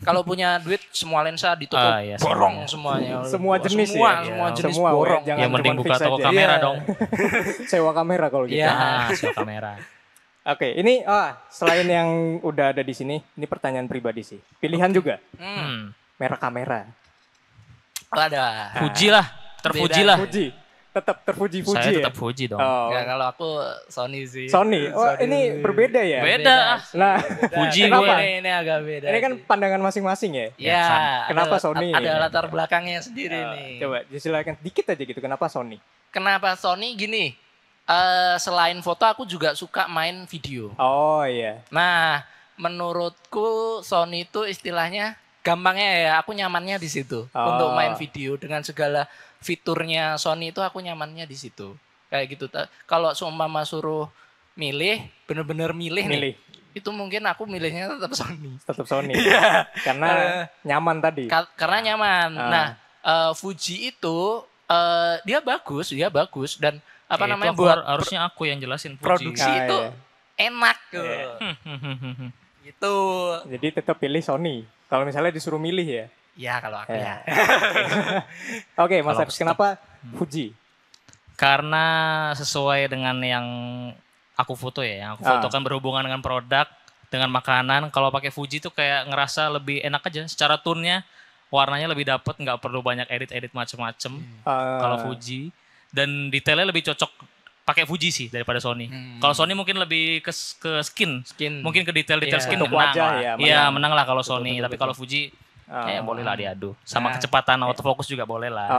Speaker 2: Kalau punya duit semua lensa ditutup borong semuanya.
Speaker 1: Semua jenis
Speaker 2: semua jenis borong.
Speaker 1: Ya
Speaker 3: mending buka toko kamera dong.
Speaker 1: Sewa kamera kalau gitu.
Speaker 3: Sewa kamera.
Speaker 1: Oke, ini selain yang udah ada di sini, ini pertanyaan pribadi sih. Pilihan juga. Merek kamera.
Speaker 2: Ada.
Speaker 3: Fuji lah, terpuji lah.
Speaker 1: Fuji. Tetap terpuji-puji
Speaker 3: Saya
Speaker 1: ya?
Speaker 3: tetap Fuji dong.
Speaker 1: Oh.
Speaker 2: Enggak, kalau aku Sony sih.
Speaker 1: Sony. Oh,
Speaker 2: Sony.
Speaker 1: ini berbeda ya?
Speaker 3: Beda.
Speaker 2: sih,
Speaker 1: Nah,
Speaker 2: beda.
Speaker 3: Fuji
Speaker 1: Kenapa?
Speaker 2: Ini agak beda.
Speaker 1: Ini kan
Speaker 2: sih.
Speaker 1: pandangan masing-masing ya?
Speaker 2: Ya,
Speaker 1: Kenapa
Speaker 2: ada,
Speaker 1: Sony?
Speaker 2: Ada latar belakangnya sendiri nih.
Speaker 1: Coba silakan dikit aja gitu. Kenapa Sony?
Speaker 2: Kenapa Sony gini? Selain foto aku juga suka main video.
Speaker 1: Oh iya.
Speaker 2: Nah, menurutku Sony itu istilahnya gampangnya ya, aku nyamannya di situ untuk main video dengan segala fiturnya Sony itu aku nyamannya di situ. Kayak gitu. Kalau seumpama suruh milih, bener-bener milih nih. Itu mungkin aku milihnya tetap Sony.
Speaker 1: Tetap Sony.
Speaker 2: Iya.
Speaker 1: Karena nyaman tadi.
Speaker 2: Karena nyaman. Nah, Fuji itu dia bagus dan apa
Speaker 3: Ya,
Speaker 2: namanya
Speaker 3: itu
Speaker 2: buat
Speaker 3: harusnya aku yang jelasin Fuji.
Speaker 2: produksi itu
Speaker 1: iya.
Speaker 2: enak tuh. Gitu.
Speaker 1: Jadi tetap pilih Sony. Kalau misalnya disuruh milih ya.
Speaker 2: Ya kalau aku ya.
Speaker 1: Oke, Mas
Speaker 3: Kalau
Speaker 1: Ars, kenapa Fuji?
Speaker 3: Karena sesuai dengan yang aku foto ya, yang aku foto kan berhubungan dengan produk, dengan makanan. Kalau pakai Fuji tuh kayak ngerasa lebih enak aja. Secara tone-nya, warnanya lebih dapet, nggak perlu banyak edit-edit macem-macem. Kalau Fuji. Dan detailnya lebih cocok pakai Fuji sih daripada Sony. Kalau Sony mungkin lebih ke skin. Mungkin ke detail-detail skin
Speaker 1: Untuk
Speaker 3: menang
Speaker 1: wajah
Speaker 3: lah.
Speaker 1: ya,
Speaker 3: Iya,
Speaker 1: menang.
Speaker 3: menang lah kalau Sony. Tapi kalau Fuji boleh lah diadu. Sama kecepatan autofocus juga boleh lah.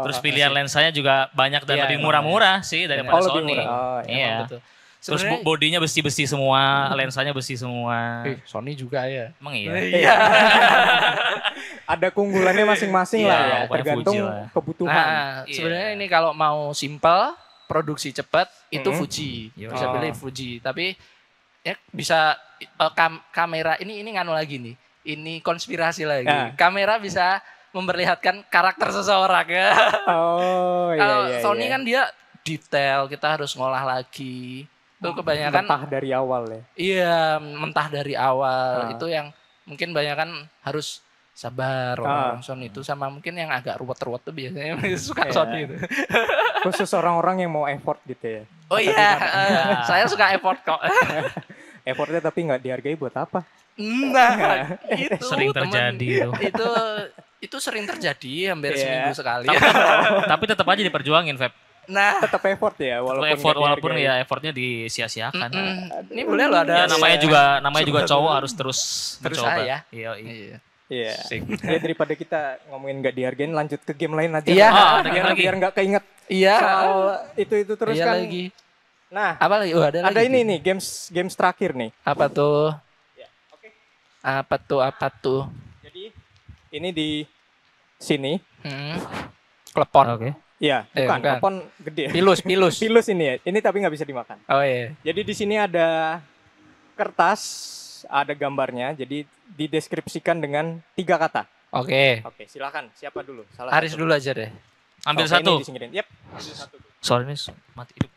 Speaker 3: Terus pilihan lensanya juga banyak dan lebih murah-murah sih daripada
Speaker 1: lebih
Speaker 3: Sony.
Speaker 1: murah.
Speaker 3: Iya.
Speaker 2: Betul.
Speaker 3: Terus bodinya besi-besi semua, lensanya besi semua.
Speaker 2: Sony juga ya.
Speaker 3: Emang iya?
Speaker 2: Iya.
Speaker 1: Ada keunggulannya masing-masing
Speaker 3: Iya,
Speaker 1: lah ya,
Speaker 3: pokoknya
Speaker 1: tergantung
Speaker 3: Fuji lah.
Speaker 1: kebutuhan.
Speaker 2: Nah, sebenarnya ini kalau mau simple, produksi cepat itu Fuji.
Speaker 3: Iya.
Speaker 2: Bisa pilih Fuji, tapi ya bisa kamera ini nganu lagi nih. Ini konspirasi lagi. Kamera bisa memperlihatkan karakter seseorang ya.
Speaker 1: Oh iya
Speaker 2: Kalau
Speaker 1: iya.
Speaker 2: Sony
Speaker 1: iya.
Speaker 2: kan dia detail, kita harus ngolah lagi. Itu kebanyakan
Speaker 1: mentah dari awal ya.
Speaker 2: Iya, mentah dari awal. Itu yang mungkin banyakan harus sabar orang Sony itu, sama mungkin yang agak ruwet-ruwet tuh biasanya suka Sony itu.
Speaker 1: Khusus orang-orang yang mau effort gitu ya.
Speaker 2: Oh iya, saya suka effort kok.
Speaker 1: Effortnya tapi nggak dihargai buat apa?
Speaker 2: Nah, itu
Speaker 3: Sering terjadi
Speaker 2: itu sering terjadi hampir seminggu sekali.
Speaker 3: Tapi tetap aja diperjuangin, Feb.
Speaker 2: Nah,
Speaker 1: Tetap effort ya
Speaker 3: Walaupun ya effortnya disia-siakan.
Speaker 2: Ini boleh loh ada.
Speaker 3: Ya, namanya juga cowok harus terus mencoba.
Speaker 2: ya.
Speaker 3: Iya.
Speaker 1: Iya. Ya daripada kita ngomongin nggak dihargain, lanjut ke game lain aja.
Speaker 2: Iya.
Speaker 1: Biar nggak keinget
Speaker 2: Iya.
Speaker 1: soal itu terus
Speaker 2: Iya
Speaker 1: kan.
Speaker 2: lagi.
Speaker 1: Nah,
Speaker 2: Apa lagi? Oh, ada lagi.
Speaker 1: ini nih games terakhir nih.
Speaker 2: Apa tuh?
Speaker 1: Ya, oke.
Speaker 2: Apa tuh?
Speaker 1: Jadi ini di sini.
Speaker 2: Klepon.
Speaker 3: Oke.
Speaker 1: Iya, bukan.
Speaker 2: bukan.
Speaker 1: Telepon gede.
Speaker 2: Pilus.
Speaker 1: Pilus ini ya. Ini tapi nggak bisa dimakan.
Speaker 2: Oh iya.
Speaker 1: Jadi di sini ada kertas, ada gambarnya. Jadi dideskripsikan dengan 3 kata.
Speaker 2: Oke.
Speaker 1: Oke, silakan. Siapa dulu? Salah
Speaker 2: Haris
Speaker 1: satu.
Speaker 2: dulu aja deh.
Speaker 3: Ambil
Speaker 1: Oke,
Speaker 3: satu.
Speaker 1: Ini disingkirin. Yep. Ambil satu.
Speaker 3: Soalnya ini mati hidup.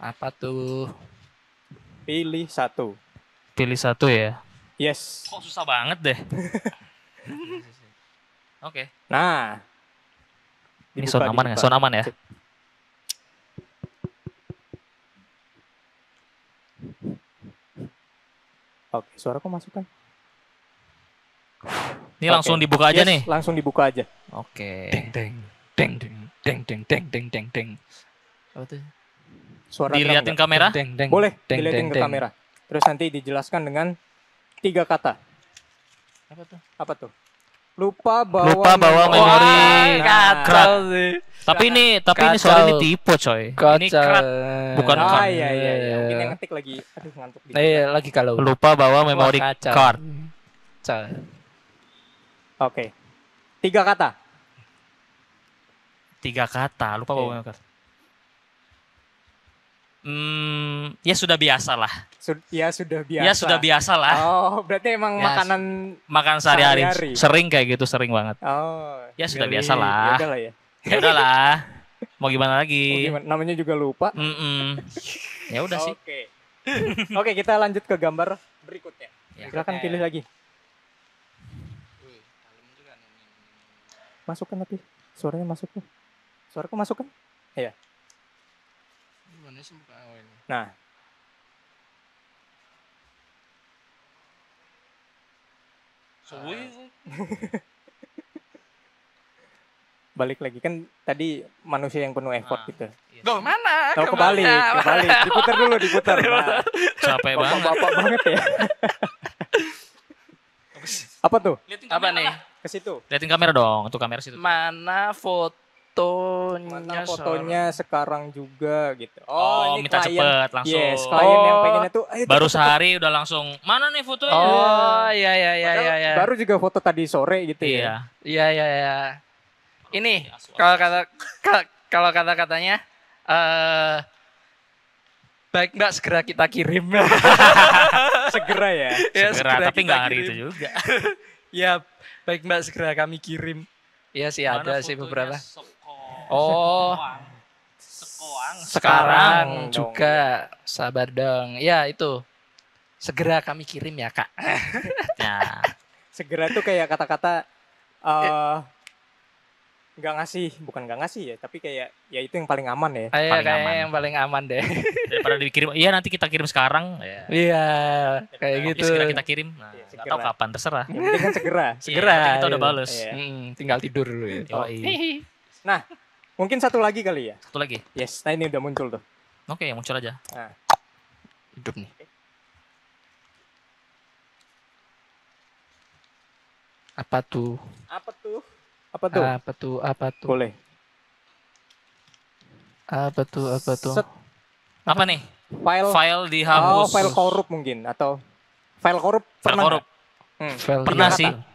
Speaker 2: Apa tuh?
Speaker 1: Pilih satu.
Speaker 3: Pilih satu ya.
Speaker 1: Yes.
Speaker 3: Kok susah banget deh. Oke.
Speaker 1: Nah.
Speaker 3: Ini
Speaker 1: Dibuka,
Speaker 3: sound aman nggak?
Speaker 1: dibuka.
Speaker 3: Sound aman ya?
Speaker 1: Oke, suaraku masuk kan?
Speaker 3: Ini langsung dibuka aja
Speaker 1: Yes,
Speaker 3: nih.
Speaker 1: Langsung dibuka aja.
Speaker 3: Oke.
Speaker 2: Deng. Apa tuh?
Speaker 1: Suara
Speaker 3: Diliatin
Speaker 1: drum
Speaker 3: kamera?
Speaker 1: nggak? Boleh, dilihatin ke kamera. Terus nanti dijelaskan dengan 3 kata.
Speaker 2: Apa tuh?
Speaker 1: Apa tuh? Lupa bawa
Speaker 3: memori
Speaker 2: kacau sih.
Speaker 3: Tapi ini
Speaker 2: Kacau.
Speaker 3: soal ini tipe coy. Ini kerat. Bukan
Speaker 1: Ah
Speaker 3: card.
Speaker 1: iya. Mungkin yang ngetik lagi. Aduh ngantuk dikit.
Speaker 2: Lagi kalau.
Speaker 3: Lupa bawa memori
Speaker 2: Wah, kacau.
Speaker 3: card.
Speaker 1: Oke. 3 kata.
Speaker 3: 3 kata. Lupa bawa
Speaker 1: Oke.
Speaker 3: memori card. Ya sudah biasa lah.
Speaker 1: Ya sudah biasa.
Speaker 3: Ya sudah biasa lah.
Speaker 1: Oh, berarti emang
Speaker 3: Ya,
Speaker 1: makanan.
Speaker 3: Makan sehari-hari.
Speaker 1: Sehari-hari.
Speaker 3: Sering kayak gitu, sering banget.
Speaker 1: Oh.
Speaker 3: Ya sudah
Speaker 1: geli.
Speaker 3: biasa lah.
Speaker 1: Ya udah lah ya.
Speaker 3: Ya udahlah. Mau gimana
Speaker 1: Oh,
Speaker 3: lagi?
Speaker 1: gimana? Namanya juga lupa.
Speaker 3: Ya udah sih.
Speaker 1: Oke. Oke, kita lanjut ke gambar berikutnya.
Speaker 3: Ya.
Speaker 1: Silakan pilih lagi. Masuk kan tapi suaranya masuk tuh. Suaraku masuk kan? Iya. Nah. balik lagi kan tadi manusia yang penuh effort gitu.
Speaker 2: Loh, mana?
Speaker 1: Oh, kebalik. Diputar dulu, diputar. Nah,
Speaker 3: Capek banget.
Speaker 1: bapak banget ya. Apa tuh?
Speaker 2: Apa nih?
Speaker 1: Ke situ.
Speaker 3: Liatin kamera dong, itu kamera situ.
Speaker 2: Mana fotonya?
Speaker 1: Mana fotonya sekarang juga gitu.
Speaker 3: Oh,
Speaker 1: ini
Speaker 3: minta
Speaker 1: klien.
Speaker 3: cepet langsung.
Speaker 1: Yes, klien yang pengennya tuh ayo
Speaker 3: Baru
Speaker 1: cepet.
Speaker 3: sehari udah langsung, mana nih fotonya?
Speaker 2: Oh, iya.
Speaker 1: Padahal baru juga foto tadi sore gitu ya.
Speaker 3: Iya.
Speaker 2: Iya. Ini kalau kata-katanya baik Mbak segera kita kirim.
Speaker 1: Segera ya.
Speaker 2: Ya,
Speaker 3: Segera, tapi
Speaker 2: kita
Speaker 3: nggak hari
Speaker 2: kirim.
Speaker 3: itu juga.
Speaker 2: Ya, baik Mbak segera kami kirim. Iya sih
Speaker 3: Mana
Speaker 2: ada sih
Speaker 3: fotonya
Speaker 2: beberapa.
Speaker 3: Sekoang.
Speaker 2: Oh,
Speaker 3: Sekoang.
Speaker 2: sekarang
Speaker 1: dong.
Speaker 2: juga sabar dong. Ya itu segera kami kirim ya Kak.
Speaker 3: Ya.
Speaker 1: Segera tuh kayak kata-kata bukan nggak ngasih ya, tapi kayak ya itu yang paling aman ya.
Speaker 2: Ayo
Speaker 3: Paling
Speaker 2: kayaknya
Speaker 3: aman.
Speaker 2: yang paling aman deh.
Speaker 3: Daripada dikirim, iya nanti kita kirim sekarang. Ya.
Speaker 2: Iya, kayak
Speaker 3: Tapi
Speaker 2: gitu.
Speaker 3: segera kita kirim. Nah,
Speaker 1: Iya,
Speaker 3: nggak tahu
Speaker 1: segera.
Speaker 3: kapan, terserah.
Speaker 1: Yang penting kan segera.
Speaker 2: Segera,
Speaker 3: Iya, nanti kita udah
Speaker 2: gitu.
Speaker 3: bales.
Speaker 1: Iya.
Speaker 2: Tinggal tidur dulu ya.
Speaker 3: Yoi.
Speaker 1: Nah, mungkin satu lagi kali ya.
Speaker 3: Satu lagi.
Speaker 1: Yes, nah ini udah muncul tuh.
Speaker 3: Oke, yang muncul aja.
Speaker 1: Nah,
Speaker 2: Hidup nih. Apa tuh?
Speaker 1: apa tuh? Apa tuh?
Speaker 2: Apa tuh?
Speaker 1: Boleh.
Speaker 2: Apa tuh?
Speaker 1: Set,
Speaker 3: Apa nih?
Speaker 1: file
Speaker 3: File dihapus.
Speaker 1: file korup mungkin atau file korup
Speaker 3: File
Speaker 1: pernah
Speaker 3: korup.
Speaker 1: nggak?
Speaker 2: File
Speaker 3: Pernah
Speaker 2: tiga
Speaker 3: sih.
Speaker 2: kata.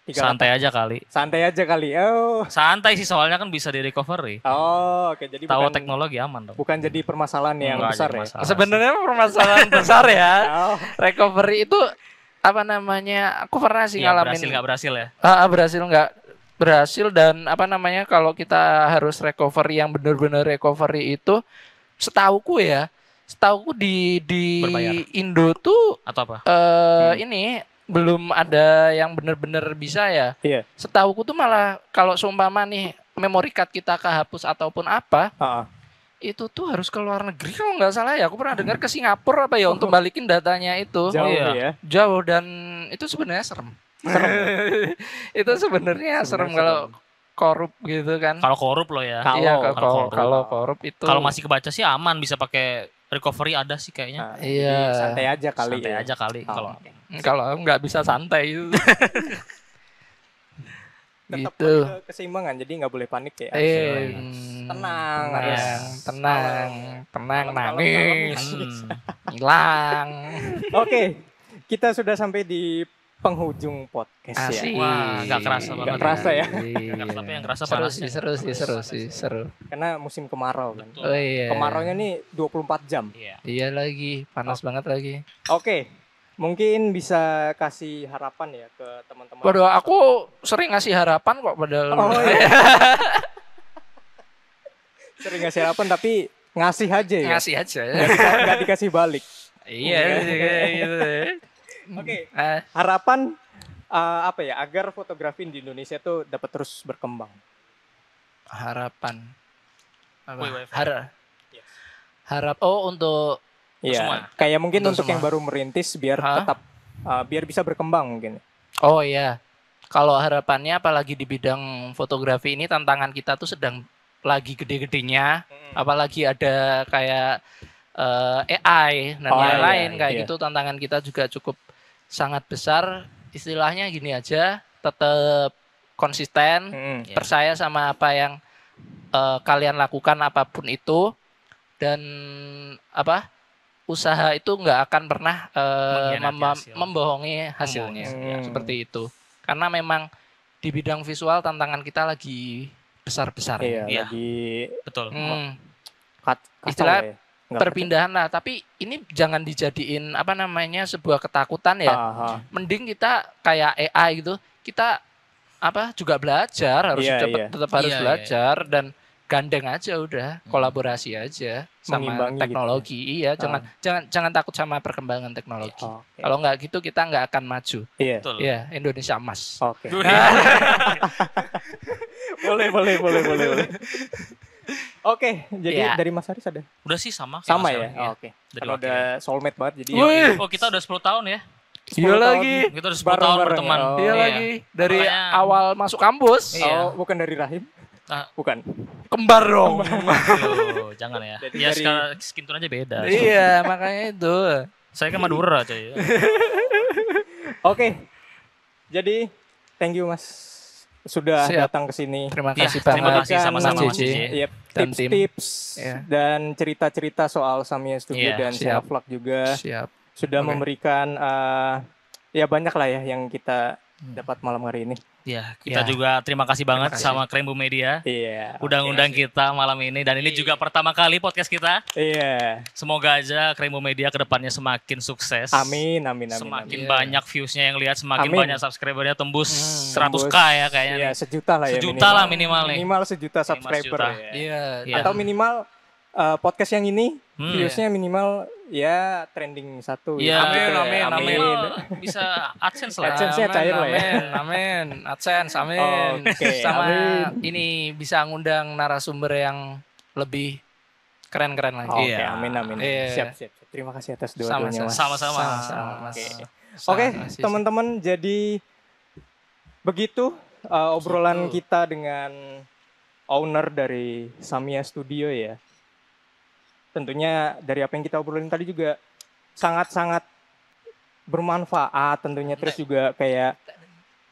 Speaker 1: Tiga
Speaker 3: Santai aja kali.
Speaker 1: kata. Santai aja kali. Oh.
Speaker 3: Santai sih soalnya kan bisa di recovery.
Speaker 1: Oh, oke. Jadi
Speaker 3: Tahu
Speaker 1: bukan
Speaker 3: teknologi aman dong.
Speaker 1: bukan jadi permasalahan yang
Speaker 3: Enggak
Speaker 1: besar
Speaker 3: jadi
Speaker 1: ya.
Speaker 3: masalah.
Speaker 2: Sebenarnya permasalahan besar ya.
Speaker 1: Oh,
Speaker 2: Recovery itu apa namanya? Aku pernah sih
Speaker 3: Iya,
Speaker 2: ngalamin.
Speaker 3: berhasil nggak berhasil ya?
Speaker 2: Berhasil nggak berhasil dan apa namanya kalau kita harus recovery yang benar-benar recovery itu setauku di
Speaker 3: Berbayar.
Speaker 2: Indo tuh
Speaker 3: Atau apa?
Speaker 2: ini belum ada yang benar-benar bisa ya.
Speaker 1: iya.
Speaker 2: Setauku tuh malah kalau seumpama nih memory card kita kehapus ataupun apa
Speaker 1: Heeh.
Speaker 2: itu tuh harus ke luar negeri kalau nggak salah ya. Aku pernah dengar ke Singapura apa ya untuk balikin datanya itu.
Speaker 1: Jauh
Speaker 3: iya.
Speaker 1: ya.
Speaker 2: Jauh dan itu sebenarnya serem. Itu sebenarnya serem kalau korup gitu kan.
Speaker 3: Kalau korup lo ya.
Speaker 1: Kalau-
Speaker 2: Iya
Speaker 3: kalau
Speaker 2: korup itu.
Speaker 3: Kalau masih kebaca sih aman, bisa pakai recovery ada sih kayaknya.
Speaker 1: Nah,
Speaker 2: Iya.
Speaker 1: jadi santai aja kali.
Speaker 3: Santai
Speaker 1: ya.
Speaker 3: aja kali
Speaker 1: Oh,
Speaker 3: kalau
Speaker 1: oke.
Speaker 2: Kalau nggak bisa santai itu.
Speaker 1: Tetap
Speaker 2: gitu.
Speaker 1: ada keseimbangan, jadi nggak boleh panik ya. Tenang,
Speaker 2: tenang,
Speaker 1: Kalem-kalem,
Speaker 2: nangis,
Speaker 3: Hmm.
Speaker 2: hilang.
Speaker 1: Oke, kita sudah sampai di penghujung podcast
Speaker 2: Asik.
Speaker 1: ya.
Speaker 3: Wah, nggak kerasa banget.
Speaker 1: Nggak kerasa ya.
Speaker 3: Nggak, tapi yang kerasa
Speaker 2: Seru
Speaker 3: panasnya.
Speaker 2: sih, seru.
Speaker 1: Karena musim kemarau kan.
Speaker 3: Betul.
Speaker 2: Oh iya.
Speaker 1: Kemaraunya nih 24 jam.
Speaker 3: Iya.
Speaker 2: Iya lagi, panas banget lagi.
Speaker 1: Oke, mungkin bisa kasih harapan ya ke teman-teman.
Speaker 2: Waduh, aku sering ngasih harapan kok padahal.
Speaker 1: Oh iya. Sering ngasih harapan tapi ngasih aja ya.
Speaker 2: Ngasih aja ya.
Speaker 1: Nggak dikasih balik.
Speaker 2: Iya, kayak gitu.
Speaker 1: Oke. Harapan apa ya agar fotografi di Indonesia tuh dapat terus berkembang.
Speaker 2: Harapan. Apa?
Speaker 3: Wifi.
Speaker 1: Yes.
Speaker 2: Harap untuk
Speaker 3: semua.
Speaker 1: Iya. Kayak mungkin
Speaker 2: Untuk
Speaker 1: untuk yang
Speaker 2: semua.
Speaker 1: baru merintis biar
Speaker 2: Hah?
Speaker 1: tetap biar bisa berkembang mungkin.
Speaker 2: oh iya. Kalau harapannya apalagi di bidang fotografi ini tantangan kita tuh sedang lagi gede-gedenya, apalagi ada kayak AI dan
Speaker 1: Oh,
Speaker 2: lain-lain
Speaker 1: iya,
Speaker 2: kayak
Speaker 1: iya.
Speaker 2: gitu tantangan kita juga cukup sangat besar. Istilahnya gini aja, tetap konsisten,
Speaker 1: Mm-mm.
Speaker 2: percaya sama apa yang kalian lakukan apapun itu dan apa usaha itu nggak akan pernah
Speaker 3: Mengkhianati hasil.
Speaker 2: membohongi hasilnya
Speaker 1: Hmm.
Speaker 2: seperti itu karena memang di bidang visual tantangan kita lagi besar-besar.
Speaker 1: Iya,
Speaker 3: Iya.
Speaker 1: lagi
Speaker 3: Betul.
Speaker 1: kacau
Speaker 2: Istilah
Speaker 1: lah ya. Nggak
Speaker 2: perpindahan lah, tapi ini jangan dijadiin apa namanya sebuah ketakutan
Speaker 1: kacau.
Speaker 2: ya. Mending kita kayak AI gitu, kita apa juga belajar harus
Speaker 1: Iya, iya.
Speaker 2: tetap harus
Speaker 3: Iya, iya.
Speaker 2: belajar dan gandeng aja udah, kolaborasi aja sama
Speaker 1: Mengimbangi
Speaker 2: teknologi. Iya, jangan takut sama perkembangan teknologi.
Speaker 1: Oke.
Speaker 2: Kalau nggak gitu kita nggak akan maju.
Speaker 1: Iya.
Speaker 3: Betul.
Speaker 2: Iya, Indonesia emas.
Speaker 1: Oke. boleh. Oke, jadi
Speaker 2: Iya.
Speaker 1: dari Mas Haris ada?
Speaker 3: Udah sih sama. kayak
Speaker 1: Sama
Speaker 3: Mas
Speaker 1: ya?
Speaker 3: Elvi,
Speaker 1: Oh, oke.
Speaker 3: Dari
Speaker 1: Karena
Speaker 3: wakil.
Speaker 1: udah soulmate banget jadi.
Speaker 2: Wih.
Speaker 3: Oh, kita udah 10 tahun ya.
Speaker 2: Iya
Speaker 1: 10
Speaker 2: lagi.
Speaker 1: tahun
Speaker 3: Kita udah 10 tahun
Speaker 1: bareng-bareng
Speaker 3: berteman.
Speaker 1: ya. Oh.
Speaker 2: Iya lagi. Dari
Speaker 3: Makanya-
Speaker 2: awal masuk kampus.
Speaker 3: Iya.
Speaker 1: Oh, bukan dari rahim?
Speaker 3: Ah.
Speaker 1: Bukan.
Speaker 2: Kembar dong.
Speaker 3: Aduh, jangan ya.
Speaker 1: Jadi
Speaker 3: Ya
Speaker 1: dari-
Speaker 3: sekarang skin tone aja beda.
Speaker 2: Iya, makanya itu.
Speaker 3: Saya kan Madura coy.
Speaker 1: Oke. Jadi thank you Mas sudah
Speaker 2: Siap.
Speaker 1: datang ke sini.
Speaker 2: Terima
Speaker 3: Ya,
Speaker 2: kasih
Speaker 3: terima
Speaker 2: banget.
Speaker 3: kasih sama-sama
Speaker 2: Mas
Speaker 3: Mas
Speaker 2: Cici.
Speaker 3: Cici.
Speaker 1: Yep,
Speaker 2: Dan tim.
Speaker 1: tips-tips
Speaker 2: Iya.
Speaker 1: dan cerita-cerita soal Samia Studio
Speaker 2: Iya,
Speaker 1: dan
Speaker 2: siap.
Speaker 1: Sinavlog juga
Speaker 2: Siap.
Speaker 1: sudah
Speaker 2: Oke.
Speaker 1: memberikan ya banyak lah ya yang kita dapat malam hari ini.
Speaker 3: Ya, kita
Speaker 2: Ya.
Speaker 3: juga terima kasih banget
Speaker 2: kasih.
Speaker 3: sama Krembu Media.
Speaker 1: Iya.
Speaker 3: Udah ngundang kita malam ini dan ini juga pertama kali podcast kita.
Speaker 1: Iya.
Speaker 3: Semoga aja Krembu Media kedepannya semakin sukses.
Speaker 1: Amin, amin, amin.
Speaker 3: Semakin
Speaker 2: amin.
Speaker 3: banyak viewsnya yang lihat, semakin
Speaker 1: Amin.
Speaker 3: banyak subscribernya tembus
Speaker 2: Hmm.
Speaker 3: 100k ya kayaknya.
Speaker 1: Iya,
Speaker 3: nih.
Speaker 1: sejuta lah ya.
Speaker 3: Sejuta lah minimal nih.
Speaker 1: Minimal sejuta
Speaker 3: Minimal
Speaker 1: subscriber
Speaker 3: sejuta.
Speaker 1: ya.
Speaker 2: Iya.
Speaker 3: Iya.
Speaker 1: Atau minimal podcast yang ini
Speaker 3: Hmm.
Speaker 1: viewsnya minimal ya trending 1.
Speaker 3: Iya,
Speaker 1: gitu ya.
Speaker 2: amin, amin.
Speaker 3: Minimal bisa AdSense lah.
Speaker 1: AdSense-nya cair lah ya.
Speaker 2: Amin, AdSense, amin.
Speaker 1: Oke,
Speaker 2: Sama
Speaker 1: amin.
Speaker 2: ini bisa ngundang narasumber yang lebih keren-keren lagi.
Speaker 1: Oke,
Speaker 3: Iya.
Speaker 1: amin, amin.
Speaker 2: Iya.
Speaker 1: Siap, siap. Terima kasih atas dua-duanya, Mas.
Speaker 3: Sama-sama.
Speaker 2: Mas.
Speaker 1: Oke.
Speaker 2: Sama-
Speaker 1: Oke,
Speaker 2: Mas Cici.
Speaker 1: teman-teman, jadi begitu obrolan kita dengan owner dari Samia Studio ya. Tentunya dari apa yang kita obrolin tadi juga sangat-sangat bermanfaat tentunya, terus juga kayak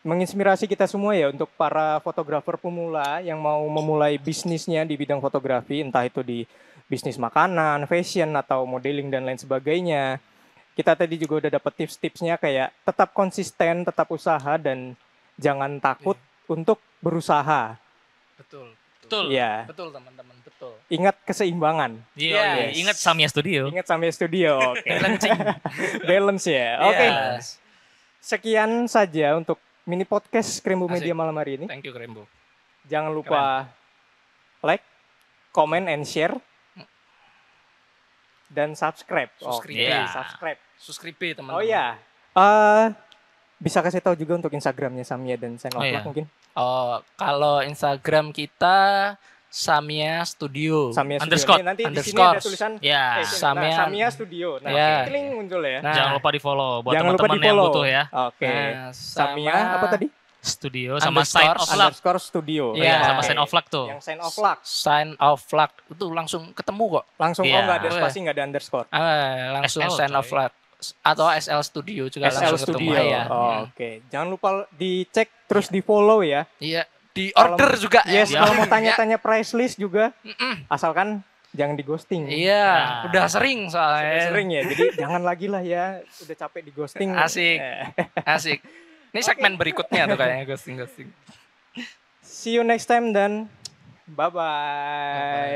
Speaker 1: menginspirasi kita semua ya untuk para fotografer pemula yang mau memulai bisnisnya di bidang fotografi, entah itu di bisnis makanan, fashion, atau modeling dan lain sebagainya. Kita tadi juga udah dapat tips-tipsnya kayak tetap konsisten, tetap usaha, dan jangan takut untuk berusaha.
Speaker 2: Betul.
Speaker 3: Betul.
Speaker 1: Ya,
Speaker 2: Betul teman-teman, betul.
Speaker 1: ingat keseimbangan.
Speaker 3: Iya,
Speaker 2: Yes.
Speaker 3: ingat Samia Studio.
Speaker 1: Ingat Samia Studio. Oke.
Speaker 2: Balancing.
Speaker 1: Balance ya. Oke.
Speaker 2: Yes.
Speaker 1: Sekian saja untuk mini podcast Krembu
Speaker 2: Asik.
Speaker 1: Media malam hari ini.
Speaker 2: Thank you Krembo.
Speaker 1: Jangan lupa like, comment, and share. Dan subscribe.
Speaker 2: Subscribe.
Speaker 1: Oke,
Speaker 3: Iya.
Speaker 1: subscribe.
Speaker 2: Subscribe teman-teman.
Speaker 1: Oh ya. Bisa kasih tahu juga untuk Instagramnya Samia dan Sen
Speaker 3: Oh, iya.
Speaker 1: mungkin.
Speaker 2: Oh, kalau Instagram kita Samia Studio.
Speaker 1: Samia Studio.
Speaker 3: Underscore.
Speaker 1: Ini nanti di sini
Speaker 2: Underscore.
Speaker 1: ada tulisan
Speaker 3: Ya,
Speaker 2: Samia.
Speaker 1: Samia Studio. Nah,
Speaker 2: Ya.
Speaker 1: klik muncul ya.
Speaker 2: Nah,
Speaker 3: jangan lupa di-follow buat
Speaker 1: Jangan lupa
Speaker 3: teman-teman yang
Speaker 1: di-follow.
Speaker 3: butuh ya.
Speaker 1: Oke.
Speaker 2: Nah,
Speaker 1: Samia apa tadi?
Speaker 3: Studio sama
Speaker 2: Underscore,
Speaker 3: Sign of Luck.
Speaker 1: Underscore Studio.
Speaker 2: Iya,
Speaker 3: Iya, sama
Speaker 1: Oke.
Speaker 3: Sign of Luck tuh.
Speaker 1: Yang sign of luck.
Speaker 2: Sign of luck itu langsung ketemu kok.
Speaker 1: Langsung
Speaker 3: Iya.
Speaker 1: nggak ada
Speaker 2: Oh,
Speaker 1: spasi, nggak ada underscore.
Speaker 2: Langsung
Speaker 3: SL,
Speaker 2: sign of
Speaker 3: coy.
Speaker 2: luck atau SL Studio juga
Speaker 1: SL
Speaker 2: langsung
Speaker 1: Studio.
Speaker 2: ketemu ya.
Speaker 1: Oh, Oke. Jangan lupa dicek terus di follow ya.
Speaker 2: Iya, di order
Speaker 1: Kalau-
Speaker 2: juga
Speaker 1: Yes,
Speaker 2: ya.
Speaker 1: kalau mau tanya-tanya price list juga, asalkan jangan di ghosting.
Speaker 2: Iya,
Speaker 3: Nah.
Speaker 2: udah sering soalnya.
Speaker 1: Sering ya, jadi jangan lagi lah ya. Udah capek di ghosting.
Speaker 2: Asik. Asik. Ini segmen berikutnya tuh kayaknya ghosting.
Speaker 1: See you next time dan bye-bye.